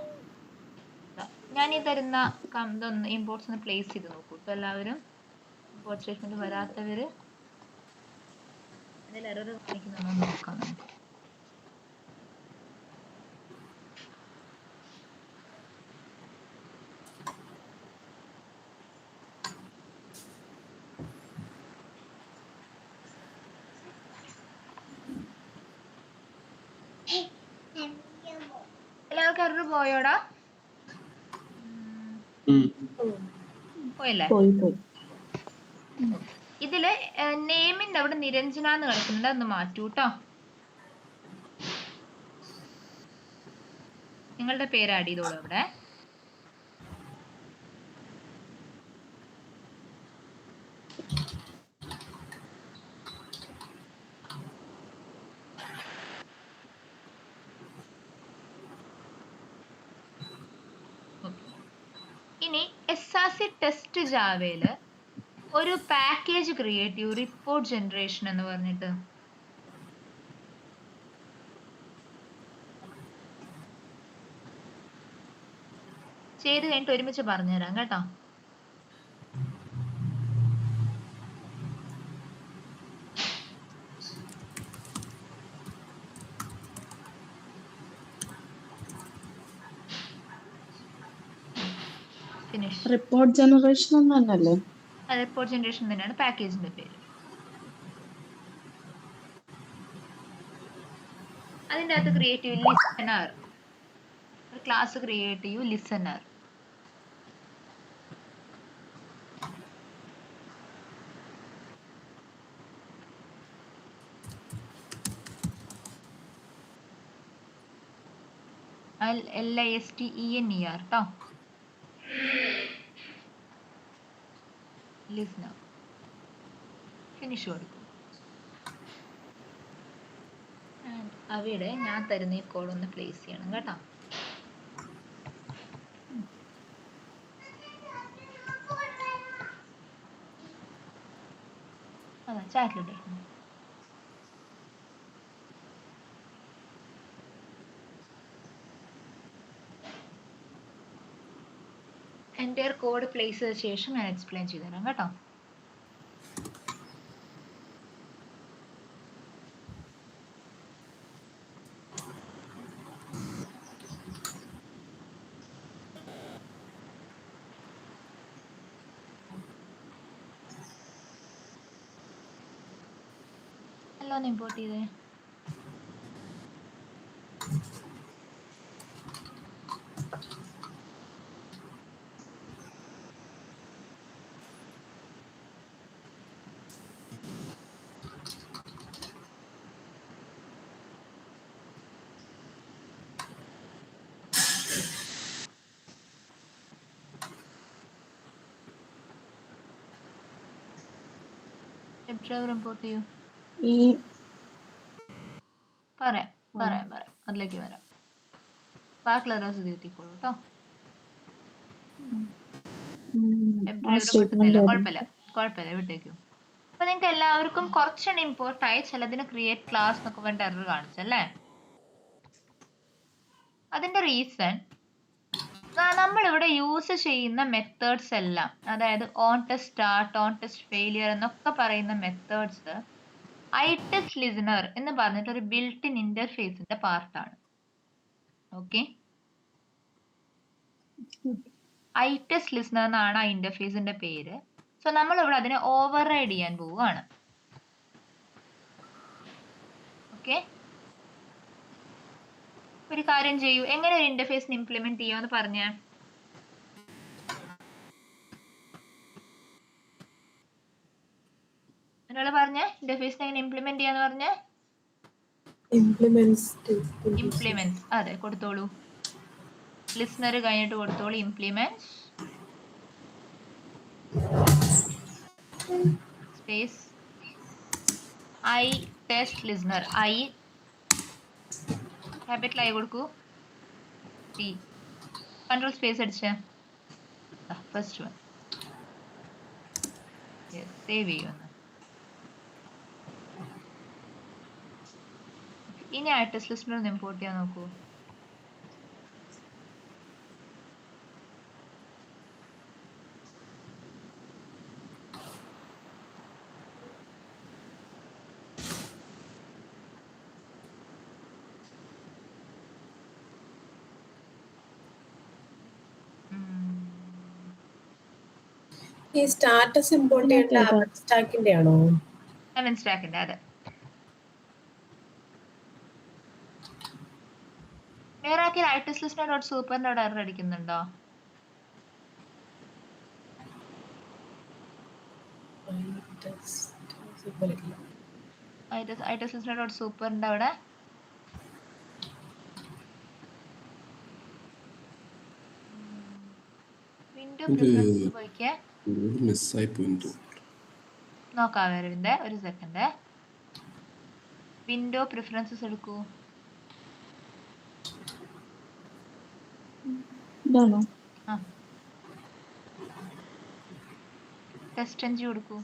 ഞാൻ ഈ തരുന്ന ഇതൊന്ന് ഇമ്പോർട്ട്സ് ഒന്ന് പ്ലേസ് ചെയ്ത് നോക്കൂ. ഇപ്പൊ എല്ലാവരും ഇമ്പോർട്ട് സ്റ്റേറ്റ്മെന്റ് വരാത്തവര് അതിൽ എറർ കാണിക്കുന്നൊന്ന് നോക്കാം നമുക്ക്. എല്ലാവർക്കും എറർ പോയോടാ? പോയല്ലേ? പോയി. ഇതില് നെയിമിന്റെ അവിടെ നിരഞ്ജന എന്ന് കിടക്കുന്നുണ്ട്, ഒന്ന് മാറ്റൂ കേട്ടോ. നിങ്ങളുടെ പേര് ആഡ് ചെയ്തോളൂ അവിടെ. ഇനി SRC ടെസ്റ്റ് ജാവയില് ഒരു പാക്കേജ് ക്രിയേറ്റ് ചെയ്യൂ, റിപ്പോർട്ട് ജനറേഷൻ എന്ന് പറഞ്ഞിട്ട്. ചെയ്ത് കഴിഞ്ഞിട്ട് ഒരുമിച്ച് പറഞ്ഞുതരാം കേട്ടോ. ഫിനിഷ്. റിപ്പോർട്ട് ജനറേഷൻ ഒന്നല്ലേ? റിപ്പോർട്ട് ജനറേഷൻ തന്നെയാണ് പാക്കേജിന്റെ പേര്. അതിൻ്റെ അകത്ത് ക്രിയേറ്റ് ചെയ്യൂ ലിസണർ. ഒരു ക്ലാസ് ക്രിയേറ്റ് ചെയ്യൂ ലിസണർ. LISTENER കേട്ടോ. ലിസണർ. ഫിനിഷ് കൊടുക്കും. അവിടെ ഞാൻ തരുന്ന ഈ കോഡ് ഒന്ന് പ്ലേസ് ചെയ്യണം കേട്ടോ. അതാ ചാറ്റിലിട്ടേ. എൻ്റെ കോഡ് പ്ലേസ് ചെയ്ത ശേഷം ഞാൻ എക്സ്പ്ലെയിൻ ചെയ്തു തരാം കേട്ടോ. എല്ലാം ഒന്ന് ഇമ്പോർട്ട് ചെയ്തേ. ഡ്രൈവർ ഇമ്പോർട്ട് ചെയ്യൂ. പറയാം അതിലേക്ക് വരാം. ബാക്കിയുള്ള ദിവസം എത്തിക്കോളൂ കേട്ടോ. ആ ഇവിടെ സ്റ്റേറ്റ്മെന്റ് കുഴപ്പമില്ല വിട്ടേക്കും. അപ്പൊ നിങ്ങൾക്ക് എല്ലാവർക്കും കുറച്ചെണ്ണം ഇമ്പോർട്ട് ആയി, ചിലതിന് ക്രിയേറ്റ് ക്ലാസ് എന്നൊക്കെ പറഞ്ഞിട്ട് എറർ കാണിച്ചല്ലേ. അതിന്റെ റീസൺ നമ്മളിവിടെ യൂസ് ചെയ്യുന്ന മെത്തേഡ്സ് എല്ലാം, അതായത് on test start, on test failure എന്നൊക്കെ പറയുന്ന മെത്തേഡ്സ് ഐടെസ്റ്റ് ലിസണർ എന്ന് പറഞ്ഞിട്ട് ഒരു ബിൽറ്റ് ഇൻ ഇന്റർഫേസിന്റെ പാർട്ടാണ്. ഓക്കെ, ഐടെസ്റ്റ് ലിസണർ എന്നാണ് ആ ഇന്റർഫേസിന്റെ പേര്. സോ നമ്മൾ ഇവിടെ അതിനെ ഓവർ റൈഡ് ചെയ്യാൻ പോവുകയാണ്. ഓക്കെ, ഒരു കാര്യം ചെയ്യൂ, എങ്ങനെ ഒരു ഇന്റർഫേസിന് ഇംപ്ലിമെന്റ് ചെയ്യാമെന്ന് പറഞ്ഞേ. ഒരാള് പറഞ്ഞ ഇന്റർഫേസിനെ എങ്ങനെ ഇംപ്ലിമെന്റ് ചെയ്യാന്ന് പറഞ്ഞ. ഇംപ്ലിമെന്റ്സ്, അതെ കൊടുത്തോളൂ. ലിസ്ണർ കഴിഞ്ഞിട്ട് കൊടുത്തോളൂ implements space eye test listener. I capital ആയി കൊടുക്കൂ. ടി കൺട്രോൾ സ്പേസ് അടിച്ച ഫസ്റ്റ് വൺ. സേവ് ചെയ്യുന്നു. ഇനി ഐടെസ്റ്റ് ലിസ്ണർ ഒന്ന് ഇമ്പോർട്ട് ചെയ്യാൻ നോക്കൂ. ഈ സ്റ്റാറ്റസ് ഇമ്പോർട്ട് ചെയ്യേണ്ട അവൻ സ്റ്റാക്കിന്റെ ആണോ? അവൻ സ്റ്റാക്കിന്റെ, അതെ. വേറെ ആർക്കും ഐടെസ്റ്റ് ലിസ്ണർ ഡോട്ട് സൂപ്പറിന്റെ അവിടെ എറർ അടിക്കുന്നുണ്ടോ? ഐടെസ്റ്റ് ലിസ്ണർ ഡോട്ട് സൂപ്പറിന്റെ അവിടെ വിൻഡോ പ്രിഫറൻസസ് പോയിക്കേ. മിസ്സായി പോയി നോക്കാം വരവിന്റെ ഒരു സെക്കൻഡ്. വിൻഡോ പ്രിഫറൻസസ് എടുക്കൂ. ഇതാണോ? ആ, ടെസ്റ്റ് എൻജി കൊടുക്കൂ.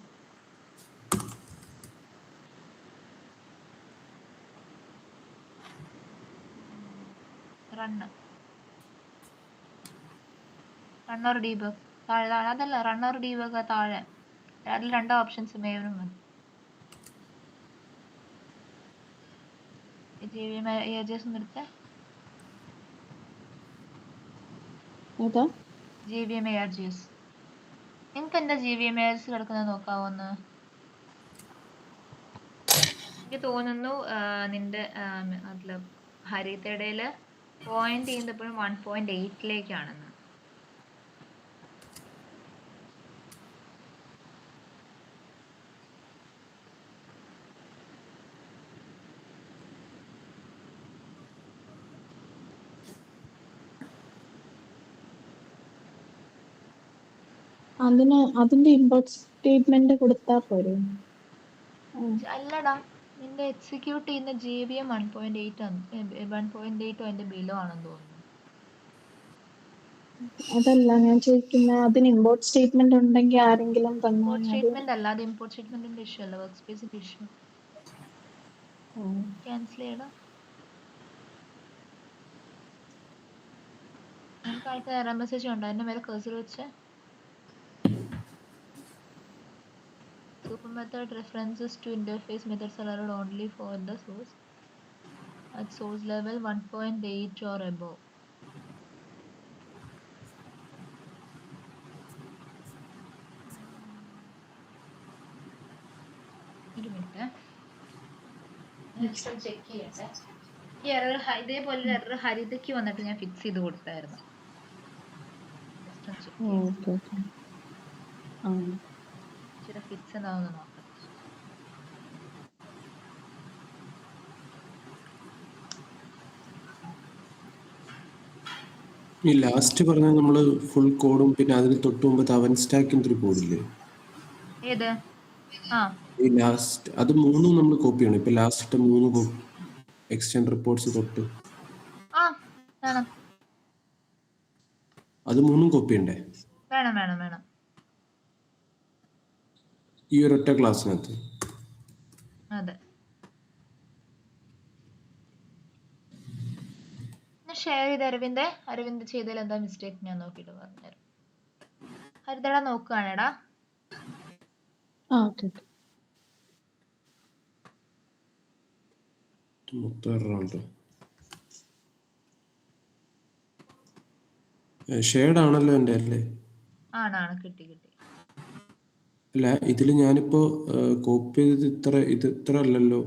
റണ്ണർ ഡീബഗ് താഴെ, അതല്ല റണ്ണർ ഡീബഗ് താഴെ. അതിൽ 2 ഓപ്ഷൻസ് മേവനും മതി. നിർത്തേ. JVM-ARGS നിങ്ങൾക്ക് എന്താ JVM-ARGS കിടക്കുന്നത് നോക്കാവോ ഒന്ന്? എനിക്ക് തോന്നുന്നു നിന്റെ ഹരിതയുടെയില് പോയിന്റ് ചെയ്യുന്നപ്പോഴും 1.8 അതിന്റെ ഇമ്പോർട്ട് സ്റ്റേറ്റ്മെന്റ് കൊടുത്താ പോരെ? അല്ലടാ, നിന്റെ എക്സിക്യൂട്ട് ചെയ്യുന്ന JVM 1.8 അതിന്റെ ബിലോ ആണെന്ന് തോന്നുന്നു. അതല്ല ഞാൻ ചോദിക്കുന്ന, അതിന് ഇമ്പോർട്ട് സ്റ്റേറ്റ്മെന്റ് ഉണ്ടെങ്കിൽ ആരെങ്കിലും ഇമ്പോർട്ട് സ്റ്റേറ്റ്മെന്റ് അല്ല, അത് ഇമ്പോർട്ട് സ്റ്റേറ്റ്മെന്റിന്റെ ഇഷ്യൂ അല്ല, വർക്ക് സ്പേസിന്റെ ഇഷ്യൂ. ക്യാൻസൽ ചെയ്യടാ. നമുക്ക് ആൾക്ക് എറർ മെസ്സേജ് ഉണ്ടോ? അതിന്റെ മേലെ കഴ്സർ വെച്ച് super method references to interface methods are allowed only for the source at source level 1.8 or above. ഒരു മിനിറ്റ് ചെക്ക് ചെയ്യട്ടെ. ഈ എറർ ഇതേപോലെ എറർ ഹരിതയ്ക്ക് വന്നിട്ട് ഞാൻ ഫിക്സ് ചെയ്ത് കൊടുത്തായിരുന്നു. ഫിക്സ് എന്താണെന്ന് നോക്കാം. ഈ ലാസ്റ്റ് പറഞ്ഞ നമ്മള് ഫുൾ കോഡും പിന്നെ അതിന് തൊട്ട് മുമ്പ് അവൻ സ്റ്റാക്കിന്റെ ഒരു കോഡില്ലേ? ഏത്? ഈ ലാസ്റ്റ് അത് 3 നമ്മൾ കോപ്പി ചെയ്യണം. ഇപ്പൊ ലാസ്റ്റ് 3 എക്സ്റ്റെൻഡ് റിപ്പോർട്ട്സ് തൊട്ട് അത് 3 കോപ്പി ചെയ്യണ്ടേ? വേണം വേണം വേണം. ഈ ഒരൊറ്റ ക്ലാസ്സിനകത്ത്? അതെ. ഷെയർ ചെയ്ത് അരവിന്ദ് ചെയ്തതിൽ എന്താ മിസ്റ്റേക്ക് ഞാൻ നോക്കിയിട്ട് പറഞ്ഞുതരാം. ഹരിതട നോക്കുകയാണെടാ. ഓക്കെ. ഷെയ്ഡ് ആണല്ലോ എൻ്റെ അല്ലേ? ആണ് കിട്ടി. അല്ല, ഇതിൽ ഞാനിപ്പോ കോപ്പി ചെയ്തത് ഇത്ര അല്ലല്ലോ.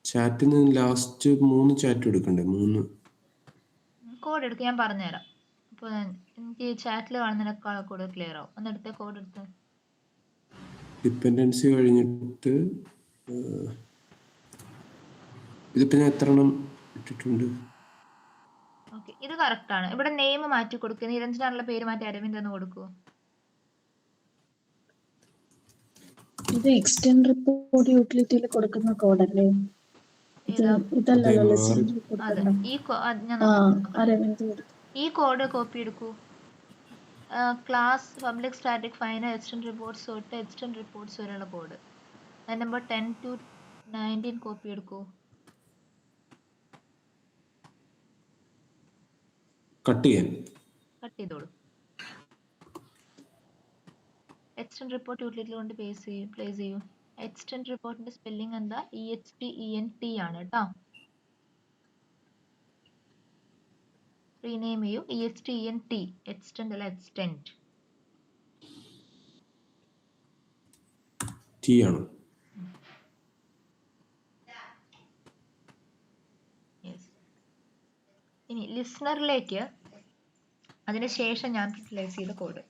ചാറ്റിൽ നിന്ന് ലാസ്റ്റ് 3 ചാറ്റ് എടുക്കണ്ടേ? 3 കോഡ് എടുക്ക്, ഞാൻ പറഞ്ഞുതരാം. അപ്പോൾ എനിക്ക് ചാറ്റിൽ കാണുന്നതിനേക്കാൾ കൂടുതൽ ക്ലിയർ ആവും. ഒന്ന് എടുത്തേ, കോഡ് എടുത്ത്. ഡിപ്പെൻഡൻസി കഴിഞ്ഞിട്ട് ഇതിപ്പോ ഞാൻ എത്ര എണ്ണം ഇട്ടിട്ടുണ്ട്? ഓക്കെ, ഇത് കറക്റ്റ് ആണ്. ഇവിടെ നെയിം മാറ്റി കൊടുക്കുക. നിരഞ്ജനുള്ള പേര് മാറ്റി അരവിന്ദ് എന്ന് കൊടുക്കുമോ? ഇത് എക്സ്റ്റെൻഡ് റിപ്പോർട്ട് യൂട്ടിലിറ്റിയിൽ കൊടുക്കുന്ന കോഡല്ലേ? ഇതല്ലല്ലോ ലിസൺ അതെ, ഈ കോഡ് കോപ്പി എടുക്കൂ. Class public static final extend reports തൊട്ട് എക്സ്റ്റെൻഡ് റിപ്പോർട്ട്സ് വരെയുള്ള കോഡ്. അത് നമ്പർ 10 to 19 കോപ്പി എടുക്കൂ. കട്ട് ചെയ്തോളൂ. എക്സ്റ്റെൻഡ് റിപ്പോർട്ട് യൂട്ടിലിറ്റി കൊണ്ട് പ്ലേസ് ചെയ്യൂ. എക്സ്റ്റെൻഡ് റിപ്പോർട്ടിന്റെ സ്പെല്ലിംഗ് എന്താ? EXTENT ആണ് കേട്ടോ. റീനെയിം ചെയ്യൂ. EXTENT, എക്സ്റ്റെൻഡ് അല്ല, എക്സ്റ്റെൻഡ്. ടി ആണ്. ഇനി ലിസ്ണറിലേക്ക് അതിനുശേഷം ഞാൻ പ്ലേസ് ചെയ്ത കോഡ്.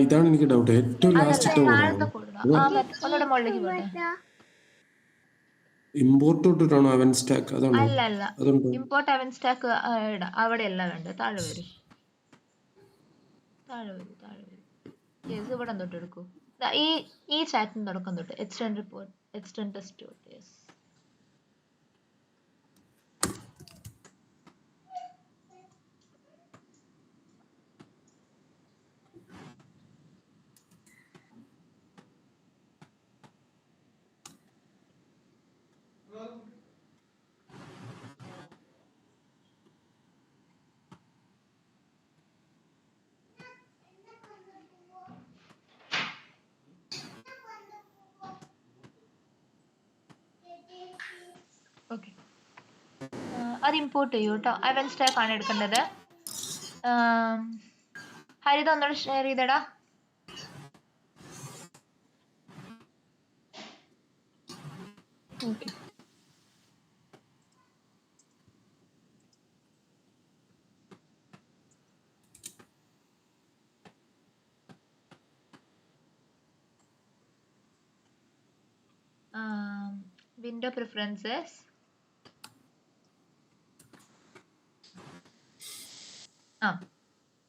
ഇതാണ് എനിക്ക് ഡൗട്ട്. ഏറ്റവും ലാസ്റ്റ് ഒന്നുകൂടെ മുകളിലേക്ക് പോട്ടെ. ഇമ്പോർട്ട് തൊട്ടിട്ടാണോ അവൻ സ്റ്റാക്ക്? അതാണോ? അല്ല, ഇമ്പോർട്ട് അവൻ സ്റ്റാക്ക് അവിടെയല്ല വേണ്ടത്. താഴെ വരും. യെസ്, ഇവിടെ തൊട്ട് എടുക്കൂ. ഈ ചാറ്റിന് തുടക്കം തൊട്ട് എക്സ്റ്റെൻഡ് റിപ്പോർട്ട്, എക്സ്റ്റെൻഡ് ടെസ്റ്റ് തൊട്ട്. യെസ്. ഓക്കെ, അത് ഇമ്പോർട്ട് ചെയ്യൂ കേട്ടോ. അവൻ സ്റ്റാക്ക് ആണ് എടുക്കേണ്ടത്. ഹരിത ഒന്നുകൂടെ ഷെയർ ചെയ്തടാ. Okay. Window preferences.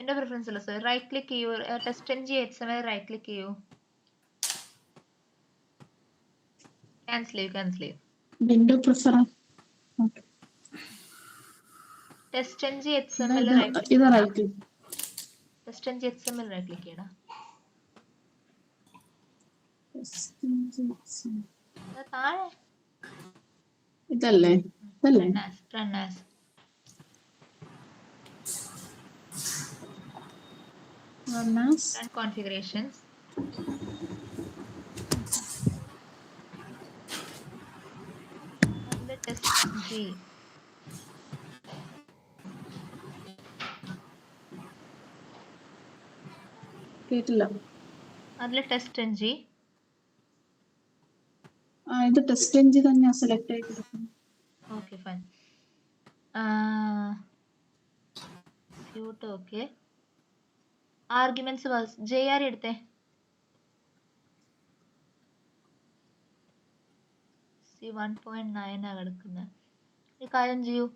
Window preference അല്ല സർ, റൈറ്റ് ക്ലിക്ക് ചെയ്യൂ. ടെസ്റ്റ് HTML റൈറ്റ് ക്ലിക്ക് ചെയ്യൂ. ക്യാൻസൽ ചെയ്യൂ. Window preference. Test HTML right ഇത് right click. Test HTML right click ചെയ്യടാ. താഴെ ഇതല്ലേ? run as. Run configurations. And the test G. കേട്ടില്ല. അതിൽ ടെസ്റ്റ് G. ഇത് ടെസ്റ്റ് എൻജി തന്നെ സെലക്ട് ചെയ്തിരിക്കുന്നു. Okay, fine. Suite. Okay, arguments JR എടുത്തേ. C 1.9 ആ കിടക്കുന്നത്. ഈ കാര്യം ചെയ്യൂ.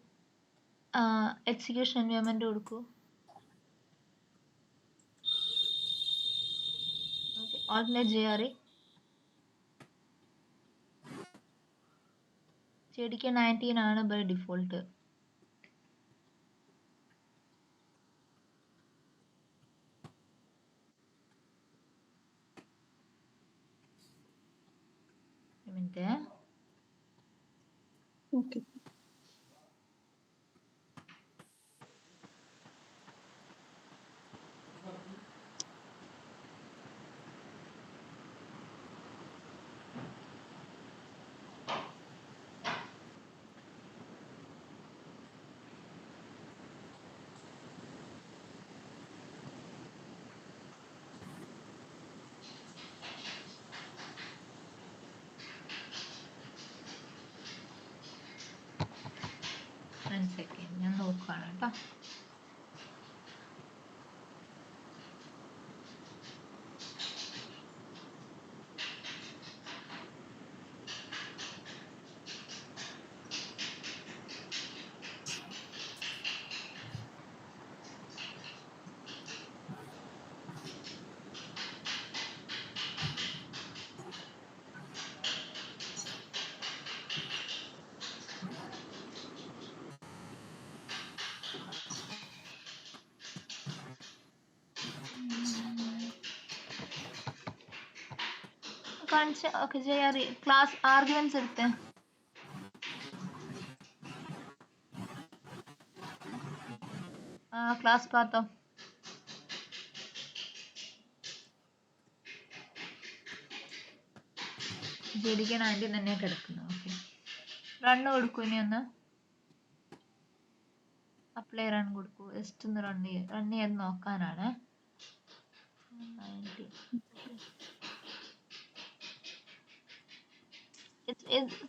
എക്സിക്യൂഷൻ എൻവയോൺമെന്റ് കൊടുക്കൂ. alternate JRE JDK 19 ആണ് ബൈ ഡിഫോൾട്ട്. ഒരു മിനിറ്റ്. ഓക്കെ. One second, ഞാൻ നോക്കുകയാണ് കേട്ടോ. കാണിച്ച ഓക്കെ JRE ക്ലാസ് ആർഗ്യുമെന്റ്സ് എടുത്തേ. ക്ലാസ് പാത്തോ JDK 19 തന്നെ കിടക്കുന്നു. ഓക്കെ, റണ്ണ് കൊടുക്കൂ. ഇനി ഒന്ന് അപ്ലൈ റൺ കൊടുക്കൂ. ജസ്റ്റ് ഒന്ന് റൺ ചെയ്ത് നോക്കാനാണ്. 19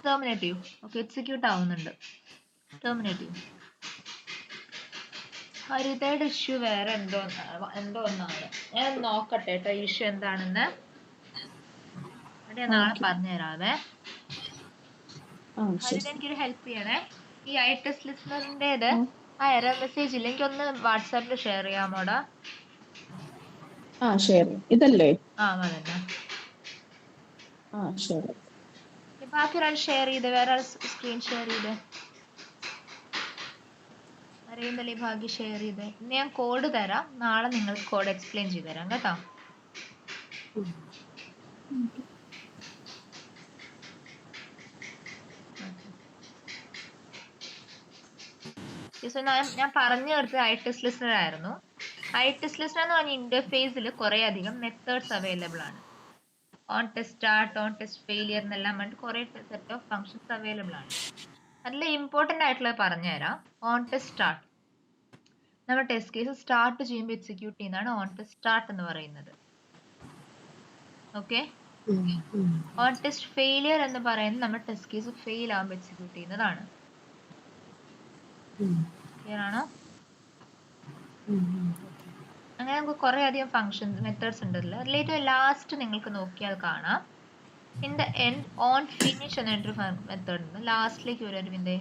ടെർമിനേറ്റ് ചെയ്യൂ. ഓക്കെ, എക്സിക്യൂട്ട് ആവുന്നുണ്ട്. ടെർമിനേറ്റ് ചെയ്യൂ. ഹരിതയുടെ ഇഷ്യൂ വേറെ എന്തോ ഒന്നാണ്. ഞാൻ നോക്കട്ടെ കേട്ടോ ഇഷ്യൂ എന്താണെന്ന്. ഞാൻ നാളെ പറഞ്ഞുതരാവേ. ഹരിത എനിക്കൊരു ഹെൽപ്പ് ചെയ്യണേ. ഈ ഐടെസ്റ്റ് ലിസ്ണറിൻ്റെത് ആ എറർ മെസ്സേജ് ഇല്ല, എനിക്കൊന്ന് വാട്സാപ്പിൽ ഷെയർ ചെയ്യാമോടാ? ഷെയർ ഇതല്ലേ? അതന്നെ. ഷെയർ. ബാക്കി ഒരാൾ ഷെയർ ചെയ്ത്, വേറെ ആൾ സ്ക്രീൻ ഷെയർ ചെയ്ത്, അറിയുന്നല്ലേ ഭാഗ്യ ഷെയർ ചെയ്ത്. ഇന്ന് ഞാൻ കോഡ് തരാം, നാളെ നിങ്ങൾക്ക് കോഡ് എക്സ്പ്ലെയിൻ ചെയ്ത് തരാം കേട്ടോ. ഞാൻ പറഞ്ഞു കൊടുത്തത് ഐടെസ്റ്റ് ലിസ്റ്റർ ആയിരുന്നു. ഐടെസ്റ്റ് ലിസ്റ്റർ എന്ന് പറഞ്ഞ ഇന്റർഫേസിൽ കുറെ അധികം മെത്തേഡ്സ് അവൈലബിൾ ആണ്. On test start, on test failure എന്നെല്ലാം വേണ്ടി കുറെ സെറ്റ് ഓഫ് ഫങ്ഷൻസ് അവൈലബിൾ ആണ്. അതിൽ ഇമ്പോർട്ടൻ്റ് ആയിട്ടുള്ളത് പറഞ്ഞുതരാം. ഓൺ ടെസ്റ്റ് സ്റ്റാർട്ട്, നമ്മൾ ടെസ്റ്റ് കേസ് സ്റ്റാർട്ട് ചെയ്യുമ്പോൾ എക്സിക്യൂട്ട് ചെയ്യുന്നതാണ് ഓൺ ടെസ്റ്റ് സ്റ്റാർട്ട് എന്ന് പറയുന്നത്. ഓക്കെ, ഓൺ ടെസ്റ്റ് ഫെയിലിയർ എന്ന് പറയുന്നത് നമ്മൾ ടെസ്റ്റ് കേസ് ഫെയിൽ ആകുമ്പോൾ എക്സിക്യൂട്ട് ചെയ്യുന്നതാണ്. ക്ലിയർ ആണോ? അങ്ങനെ നമുക്ക് കുറെ അധികം ഫങ്ഷൻസ് മെത്തേഡ്സ് ഉണ്ടല്ലോ. അതിലേറ്റവും ലാസ്റ്റ് നിങ്ങൾക്ക് നോക്കിയാൽ കാണാം in the end on finish എന്നൊരു മെത്തേഡ് ഉണ്ട്. ലാസ്റ്റിലേക്ക് വരും അരവിന്ദേ.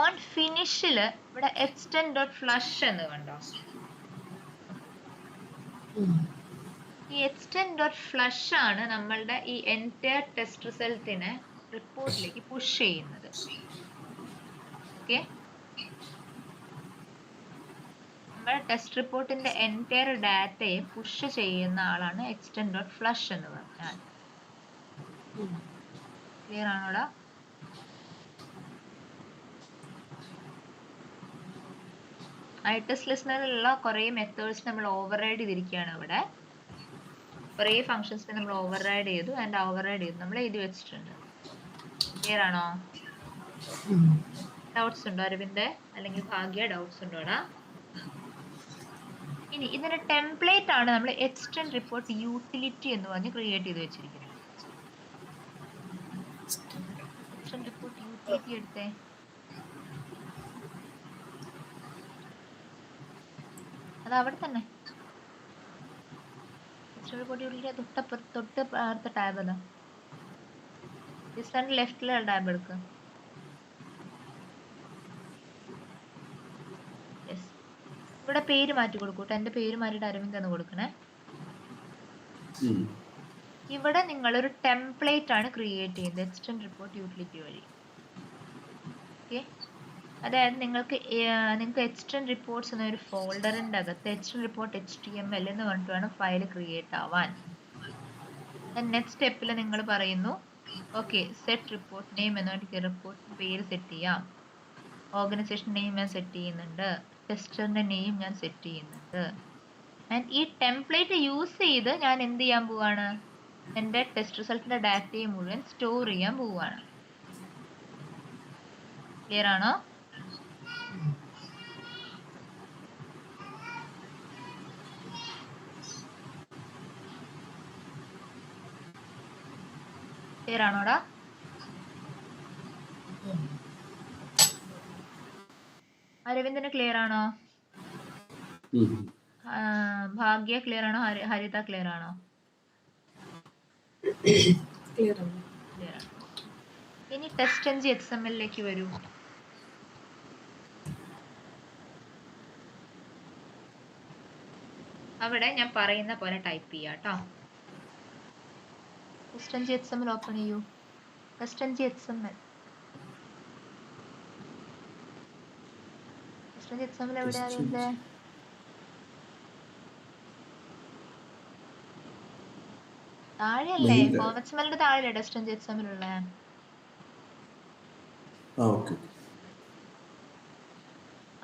ഓൺ ഫിനിഷില് ഇവിടെ എക്സ്റ്റെൻഡ് ഡോട്ട് ഫ്ലഷ് എന്ന് കണ്ടോ? ഈ എക്സ്റ്റെൻഡ് ഡോട്ട് ഫ്ലഷ് ആണ് നമ്മളുടെ ഈ എൻറ്റയർ ടെസ്റ്റ് റിസൾട്ടിനെ റിപ്പോർട്ടിലേക്ക് പുഷ് ചെയ്യുന്നത്. ഓക്കെ, നമ്മുടെ ടെസ്റ്റ് റിപ്പോർട്ടിന്റെ എൻറ്റയർ ഡാറ്റയെ പുഷ് ചെയ്യുന്ന ആളാണ് എക്സ്റ്റെൻഡ് ഡോട്ട് ഫ്ലഷ് എന്ന് പറഞ്ഞാൽ. ക്ലിയർ ആണോടാ? ഐടെസ്റ്റ് ലിസ്ണറിലുള്ള കുറേ മെത്തേഡ്സ് നമ്മൾ ഓവർറൈഡ് ചെയ്തിരിക്കുകയാണ്. ഇവിടെ കുറേ ഫങ്ഷൻസ് നമ്മൾ ഓവർറൈഡ് ചെയ്തു. നമ്മൾ എഴുതി വെച്ചിട്ടുണ്ട്. ക്ലിയർ ആണോ? ഡൗട്ട്സ് ഉണ്ടോ അരവിന്ദ് അല്ലെങ്കിൽ ഭാഗ്യ? ഡൗട്ട്സ് ഉണ്ടോടാ? ഇനി ഇതിന്റെ ടെംപ്ലേറ്റ് ആണ് നമ്മൾ എക്സ്റ്റെൻഡ് റിപ്പോർട്ട് യൂട്ടിലിറ്റി എന്ന് പറഞ്ഞ് ക്രിയേറ്റ് ചെയ്ത് വെച്ചിരിക്കുന്നത്. എക്സ്റ്റെൻഡ് റിപ്പോർട്ട് യൂട്ടിലിറ്റി എടുത്തേ. അത് അവിടെ തന്നെ എക്സ്റ്റെൻഡ് റിപ്പോർട്ട് യൂട്ടിലിറ്റി തൊട്ട് അടുത്ത ടാബ് അതാ. ഡിസ്റ്റന്റ് ലെഫ്റ്റിലെ ടാബ് എടുക്കുക. ഇവിടെ പേര് മാറ്റി കൊടുക്കൂട്ടോ. എൻ്റെ പേര് മാറ്റിയിട്ട് അരവിന്ദ് എന്ന് കൊടുക്കണേ. ഇവിടെ നിങ്ങളൊരു ടെംപ്ലേറ്റ് ആണ് ക്രിയേറ്റ് ചെയ്യുന്നത് എക്സ്റ്റെൻഡ് റിപ്പോർട്ട് യൂട്ടിലിറ്റി വഴി. ഓക്കെ, അതായത് നിങ്ങൾക്ക് എക്സ്റ്റെൻഡ് റിപ്പോർട്ട്സ് എന്നൊരു ഫോൾഡറിൻ്റെ അകത്ത് എക്സ്റ്റെൻഡ് റിപ്പോർട്ട് HTML എന്ന് പറഞ്ഞിട്ട് വേണം ഫയൽ ക്രിയേറ്റ് ആവാൻ. നെക്സ്റ്റ് സ്റ്റെപ്പിൽ നിങ്ങൾ പറയുന്നു ഓക്കെ സെറ്റ് റിപ്പോർട്ട് നെയിം എന്ന് പറഞ്ഞിട്ട് റിപ്പോർട്ടിൻ്റെ പേര് സെറ്റ് ചെയ്യാം. ഓർഗനൈസേഷൻ നെയിം ഞാൻ സെറ്റ് ചെയ്യുന്നുണ്ട്. ടെസ്റ്ററിൻ്റെ നെയിം ഞാൻ സെറ്റ് ചെയ്യുന്നുണ്ട്. ആൻഡ് ഈ ടെംപ്ലേറ്റ് യൂസ് ചെയ്ത് ഞാൻ എന്ത് ചെയ്യാൻ പോവാണ്? എൻ്റെ ടെസ്റ്റ് റിസൾട്ടിൻ്റെ ഡാറ്റയെ മുഴുവൻ സ്റ്റോർ ചെയ്യാൻ പോവുകയാണ്. ക്ലിയർ ആണോ? ക്ലിയർ ആണോടാ? അരവിന്ദന് ക്ലിയർ ആണോ? ഭാഗ്യ ക്ലിയർ ആണോ? ഹരിത ക്ലിയർ ആണോ? ക്ലിയർ ആണ്. ക്ലിയർ ആണ്. ഇനി ടെസ്റ്റ് XML-ലേക്ക് വരൂ. അവിടെ ഞാൻ പറയുന്ന പോലെ ടൈപ്പ് ചെയ്യാം കേട്ടോ. ടെസ്റ്റ് XML ഓപ്പൺ ചെയ്യൂ. ടെസ്റ്റ് XML എവിടെയാ അറിയണ്ടേ? താഴെയല്ലേ? ഫോർമാറ്റ്സ്മെല്ലിന്റെ താഴെയല്ലേ ടെസ്റ്റ് XML ഉള്ളേ?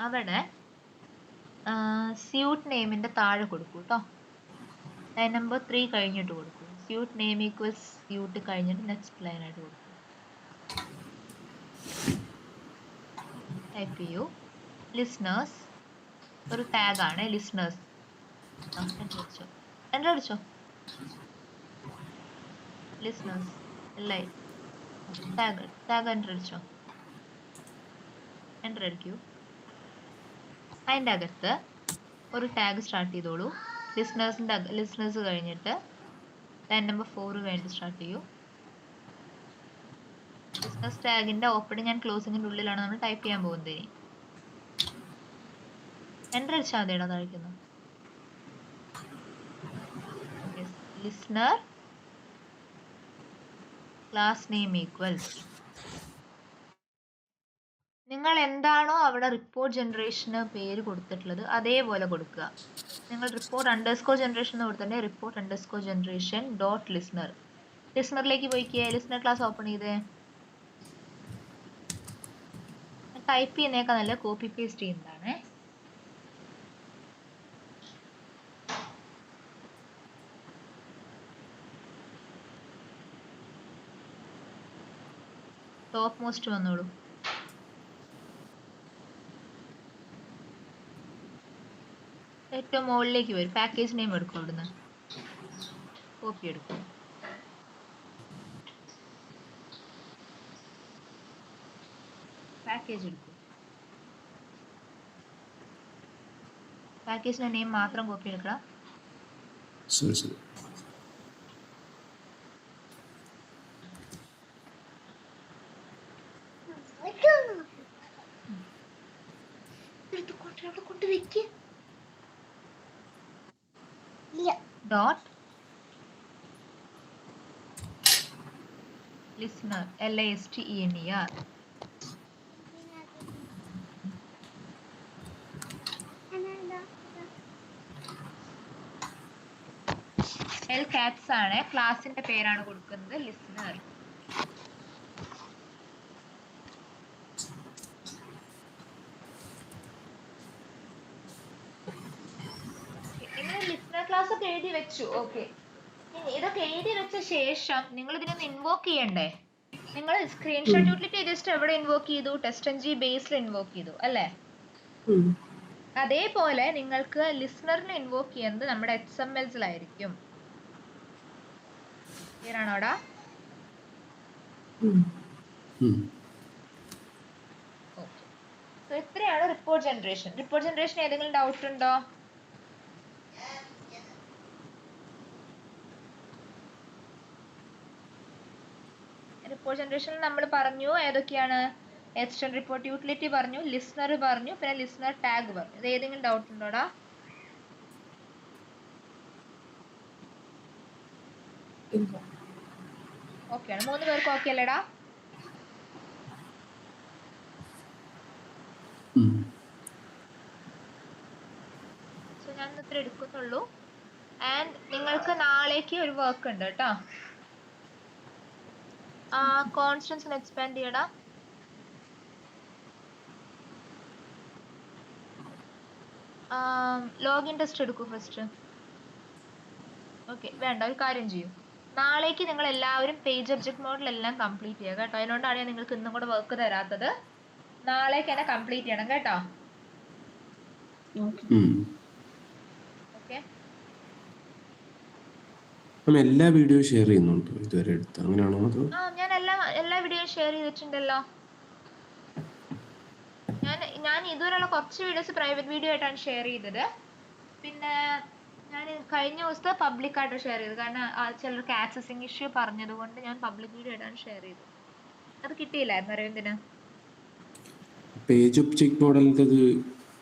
അവിടെ സ്യൂട്ട് നെയിമിന്റെ താഴെ കൊടുക്കൂ കേട്ടോ. ലൈൻ നമ്പർ 3 കഴിഞ്ഞിട്ട് കൊടുക്കൂ. സ്യൂട്ട് നെയിം ഈക്വൽസ് സ്യൂട്ട് കഴിഞ്ഞിട്ട് നെക്സ്റ്റ് ലൈൻ ആയിട്ട് കൊടുക്കൂ. ടൈപ്പ് ചെയ്യൂ ലിസ്ണേഴ്സ്. ഒരു ടാഗ് ആണ് ലിസ്ണേഴ്സ്. എൻ്റർ അടിച്ചോ. ലിസ്ണേഴ്സ് അല്ലേ? ടാഗ് എൻ്റർ അടിച്ചോ. എൻ്റർ അടിക്കൂ. അതിൻ്റെ അകത്ത് ഒരു ടാഗ് സ്റ്റാർട്ട് ചെയ്തോളൂ. ലിസ്ണേഴ്സ് കഴിഞ്ഞിട്ട് ലൈൻ നമ്പർ 4 കഴിഞ്ഞിട്ട് സ്റ്റാർട്ട് ചെയ്യൂ. ലിസ്ണേഴ്സ് ടാഗിൻ്റെ ഓപ്പണിംഗ് ആൻഡ് ക്ലോസിങ്ങിൻ്റെ ഉള്ളിലാണ് നമ്മൾ ടൈപ്പ് ചെയ്യാൻ പോകുന്നത്. ഇനി എൻ്റർ അടിച്ചാൽ മതിയാണോ കഴിക്കുന്നു. ലിസ്ണർ ക്ലാസ് നെയിം ഈക്വൽസ് നിങ്ങൾ എന്താണോ അവിടെ റിപ്പോർട്ട് ജനറേഷന് പേര് കൊടുത്തിട്ടുള്ളത് അതേപോലെ കൊടുക്കുക. നിങ്ങൾ റിപ്പോർട്ട് അണ്ടർസ്കോർ ജനറേഷൻ എന്ന് കൊടുത്തിട്ടുണ്ടെങ്കിൽ report underscore generation dot listener. ലിസ്ണറിലേക്ക് പോയിക്കേ. ലിസ്ണർ ക്ലാസ് ഓപ്പൺ ചെയ്തേ. ടൈപ്പ് ചെയ്യുന്നേക്കാൾ നല്ല കോപ്പി പേസ്റ്റ് ചെയ്യുന്നതാണ്. ടോപ്പ് മോസ്റ്റ് വന്നോളൂ. ഏറ്റവും മുകളിലേക്ക് വരും. പാക്കേജ് നെയിം എടുക്കും. അവിടുന്ന് കോപ്പി എടുക്കും. പാക്കേജ് എടുക്കും. പാക്കേജിന്റെ നെയിം മാത്രം കോപ്പി എടുക്കണം. ശരി. Dot listener LISTENER. L carbs ആണ്. ക്ലാസിന്റെ പേരാണ് കൊടുക്കുന്നത് ലിസ്ണർ. നിങ്ങൾ ലിസ്ണർ ക്ലാസ് ഒക്കെ എഴുതി വെച്ചു. ഓക്കെ, ഇതൊക്കെ എഴുതി വെച്ച ശേഷം നിങ്ങൾ ഇതിനൊന്ന് ഇൻവോക്ക് ചെയ്യണ്ടേ? നിങ്ങൾ സ്ക്രീൻഷോട്ട് യൂട്ടിലിറ്റി ജസ്റ്റ് എവിടെ ഇൻവോക്ക് ചെയ്തു? ടെസ്റ്റ് ബേസിൽ ഇൻവോക്ക് ചെയ്തു അല്ലേ? അതേപോലെ നിങ്ങൾക്ക് ലിസ്ണറിനെ ഇൻവോക്ക് ചെയ്യുന്നത് നമ്മുടെ XMLസിലായിരിക്കും. ക്ലിയർ ആണോടാ? ഓക്കെ, സോ ഇത്രയാണ് റിപ്പോർട്ട് ജനറേഷൻ. റിപ്പോർട്ട് ജനറേഷൻ ഏതെങ്കിലും ഡൗട്ട് ഉണ്ടോ? റിപ്പോർട്ട് ജനറേഷനിൽ നമ്മൾ പറഞ്ഞു ഏതൊക്കെയാണ്? എക്സ്റ്റേണൽ റിപ്പോർട്ട് യൂട്ടിലിറ്റി പറഞ്ഞു, ലിസ്ണർ പറഞ്ഞു, പിന്നെ ലിസ്ണർ ടാഗ് പറഞ്ഞു. ഇത് ഏതെങ്കിലും ഡൗട്ട് ഉണ്ടോടാ? ഇല്ല. ഓക്കെ ആണ്, 3 പേർക്ക് ഓക്കെ അല്ലേടാ? സോ ഞാൻ ഇത്ര എടുക്കുന്നുള്ളൂ. ആൻഡ് നിങ്ങൾക്ക് നാളേക്ക് ഒരു വർക്ക് ഉണ്ട് കേട്ടോ. കോൺസ്റ്റൻസ് എക്സ്പാൻഡ് ചെയ്യടാ. ലോഗിൻ ടെസ്റ്റ് എടുക്കൂ ഫസ്റ്റ്. ഓക്കെ, വേണ്ട, ഒരു കാര്യം ചെയ്യൂ. നാളേക്ക് നിങ്ങൾ എല്ലാവരും പേജ് ഒബ്ജക്ട് മോഡൽ എല്ലാം കംപ്ലീറ്റ് ചെയ്യുക കേട്ടോ. അതിനോണ്ടാണ് ഞാൻ നിങ്ങൾക്ക് ഇന്നും കൂടെ വർക്ക് തരാത്തത്. നാളേക്ക് തന്നെ കംപ്ലീറ്റ് ചെയ്യണം കേട്ടോ. ഓക്കെ, എല്ലാ വീഡിയോ ഷെയർ ചെയ്യുന്നുണ്ടോ ഇതുവരെ എടുത്ത്? അങ്ങനെയാണോ? അതോ ഞാൻ എല്ലാ വീഡിയോയും ഷെയർ ചെയ്തിട്ടുണ്ടല്ലോ. ഞാൻ ഇതുവരെയുള്ള കുറച്ച് വീഡിയോസ് പ്രൈവറ്റ് വീഡിയോ ആയിട്ടാണ് ഷെയർ ചെയ്തത്. പിന്നെ ഞാൻ കഴിഞ്ഞ ദിവസത്തെ പബ്ലിക് ആയിട്ട് ഷെയർ ചെയ്തു. കാരണം ചിലർക്ക് ആക്സസിങ് ഇഷ്യൂ പറഞ്ഞത് കൊണ്ട് ഞാൻ പബ്ലിക് വീഡിയോ ആയിട്ടാണ് ഷെയർ ചെയ്തത്. അത് കിട്ടിയില്ലായിരുന്നു അരവിന്ദിന്? പേജ് ഒബ്ജക്ട് മോഡലിൻ്റെ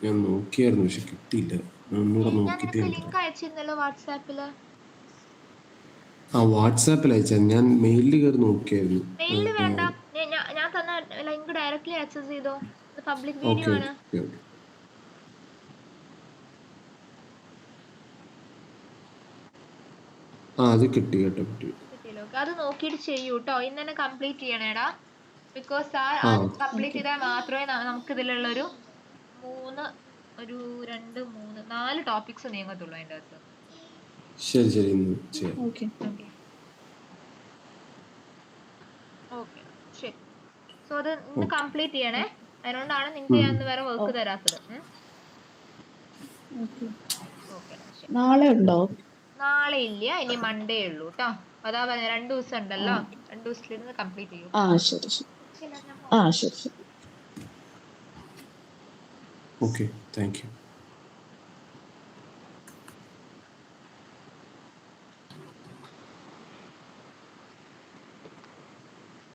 ഞാൻ നോക്കിയായിരുന്നു, പക്ഷെ കിട്ടിയില്ല. ഞാൻ നിനക്ക് ലിങ്ക് അയച്ചിരുന്നല്ലോ വാട്സാപ്പില്. വാട്സാപ്പിൽ അയച്ചാൽ ഞാൻ മെയിലിൽ കയറി നോക്കിയായിരുന്നു. മെയിലില് വേണ്ട, ഞാൻ തന്ന ലിങ്ക് ഡയറക്റ്റ്ലി ആക്സസ് ചെയ്തോ. ഇത് പബ്ലിക് വീഡിയോ ആണ്. അത് കിട്ടി കേട്ടോ, കിട്ടിയല്ലോ. അത് നോക്കിയിട്ട് ചെയ്യൂ കേട്ടോ. ഇന്ന് തന്നെ കംപ്ലീറ്റ് ചെയ്യണേടാ. ബിക്കോസ് കംപ്ലീറ്റ് ചെയ്താൽ മാത്രമേ നമുക്ക് ഇതിലുള്ളൊരു 4 ടോപ്പിക്സ് നീങ്ങത്തുള്ളൂ അതിൻ്റെ അകത്ത്. ശരി ശരി, ഓക്കെ ശരി. സോ അത് ഇന്ന് കംപ്ലീറ്റ് ചെയ്യണേ. അതിനോണ്ടാണ് നിങ്ങൾക്ക് ഞാൻ വേറെ വർക്ക് തരാത്തത്. നാളെ ഉണ്ടോ? നാളെ ഇല്ല, ഇനി മൺഡേ ഉള്ളൂ കേട്ടോ. അതാ 2 ദിവസം ഉണ്ടല്ലോ. 2 ദിവസത്തിലിരുന്ന് കംപ്ലീറ്റ് ചെയ്യും. ശരി ശരി. ശരി ശരി. Okay, thank you.